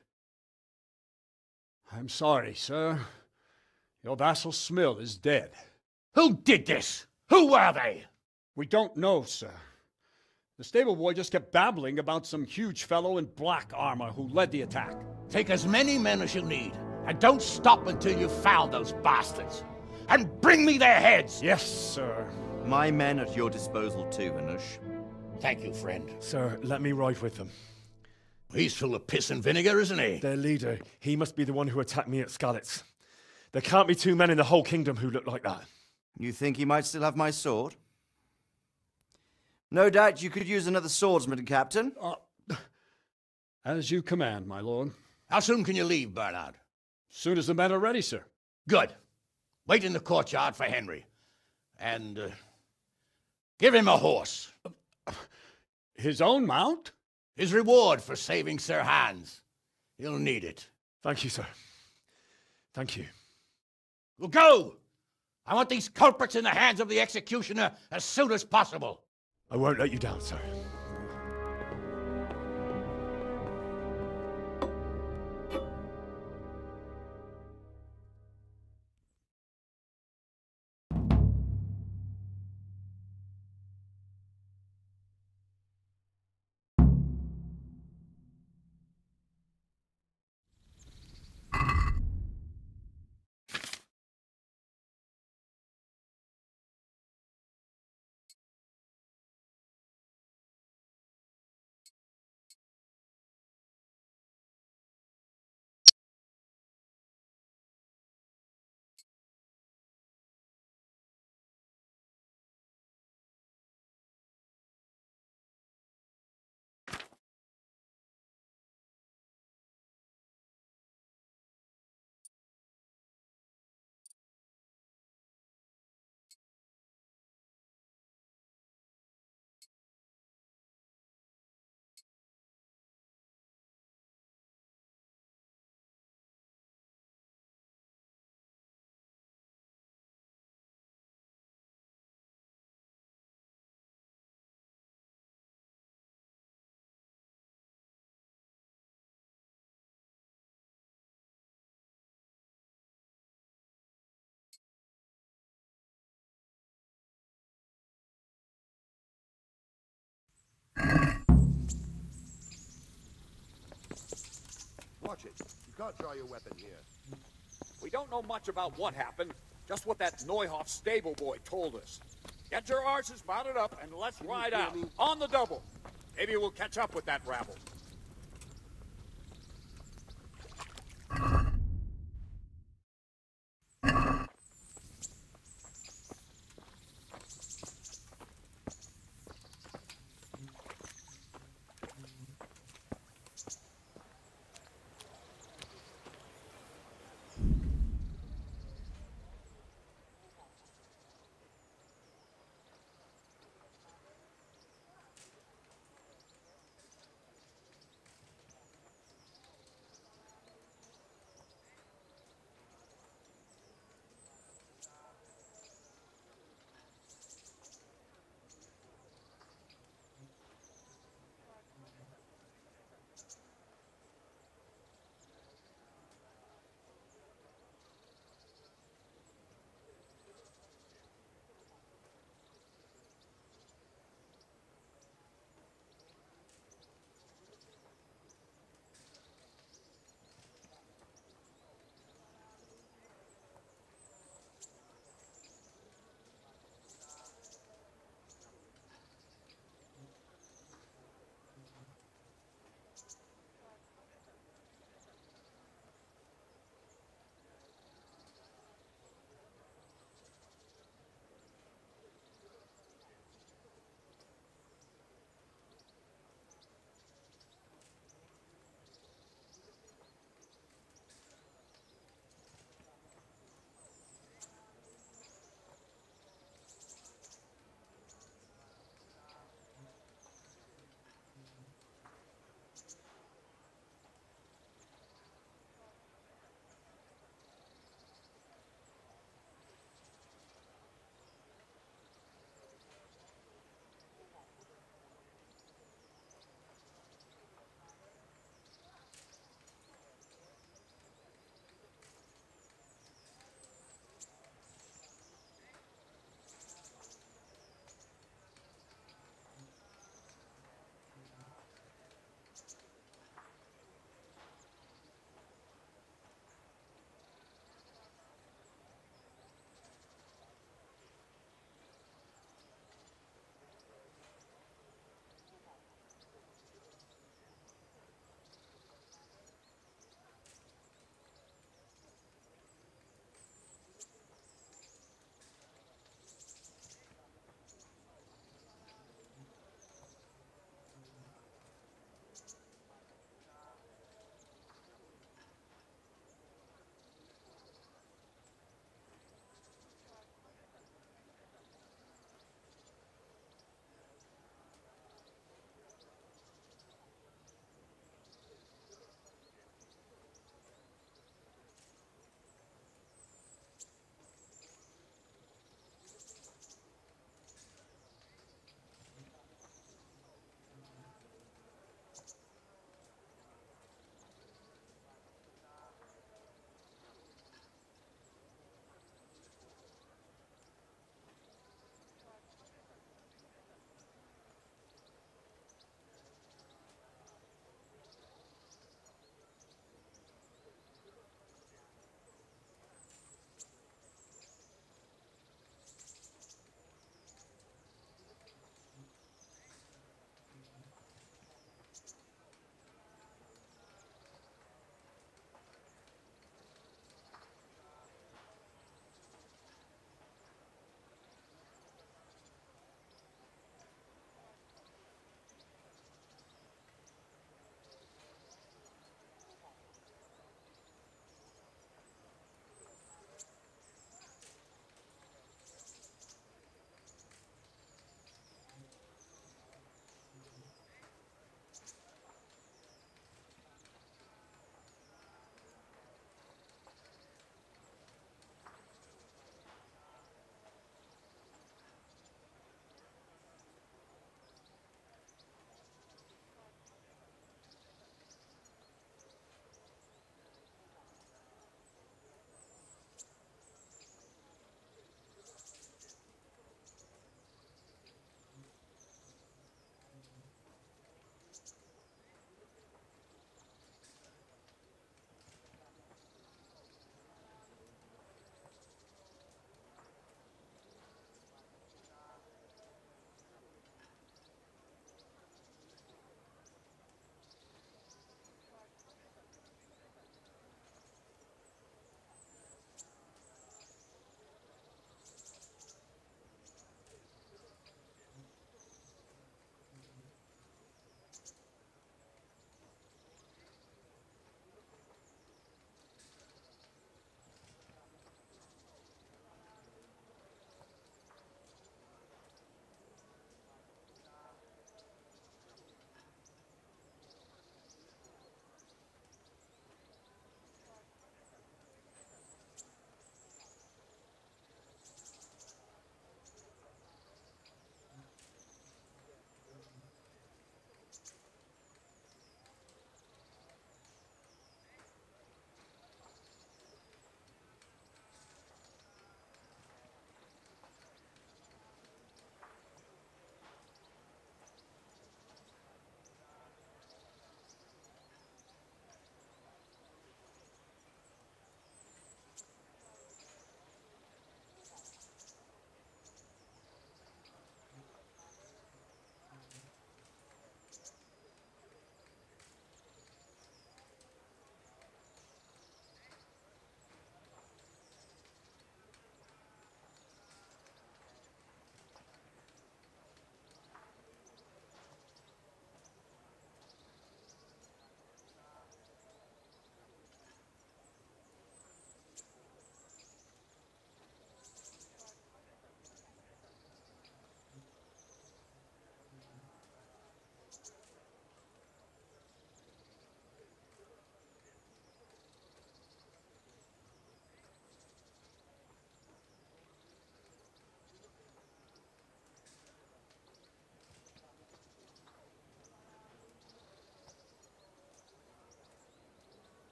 I'm sorry, sir. Your vassal Smill is dead. Who did this? Who were they? We don't know, sir. The stable boy just kept babbling about some huge fellow in black armor who led the attack. Take as many men as you need, and don't stop until you've found those bastards. And bring me their heads! Yes, sir. My men at your disposal too, Hanush. Thank you, friend. Sir, let me ride with them. He's full of piss and vinegar, isn't he? Their leader. He must be the one who attacked me at Skalitz. There can't be 2 men in the whole kingdom who look like that. You think he might still have my sword? No doubt you could use another swordsman, Captain. As you command, my lord. How soon can you leave, Bernard? Soon as the men are ready, sir. Good. Wait in the courtyard for Henry. And, give him a horse. His own mount? His reward for saving Sir Hans. He'll need it. Thank you, sir. Thank you. Well, go! I want these culprits in the hands of the executioner as soon as possible. I won't let you down, sir. Watch it. You can't draw your weapon here. We don't know much about what happened, just what that Neuhof stable boy told us. Get your arses mounted up and let's ride out. On the double. Maybe we'll catch up with that rabble.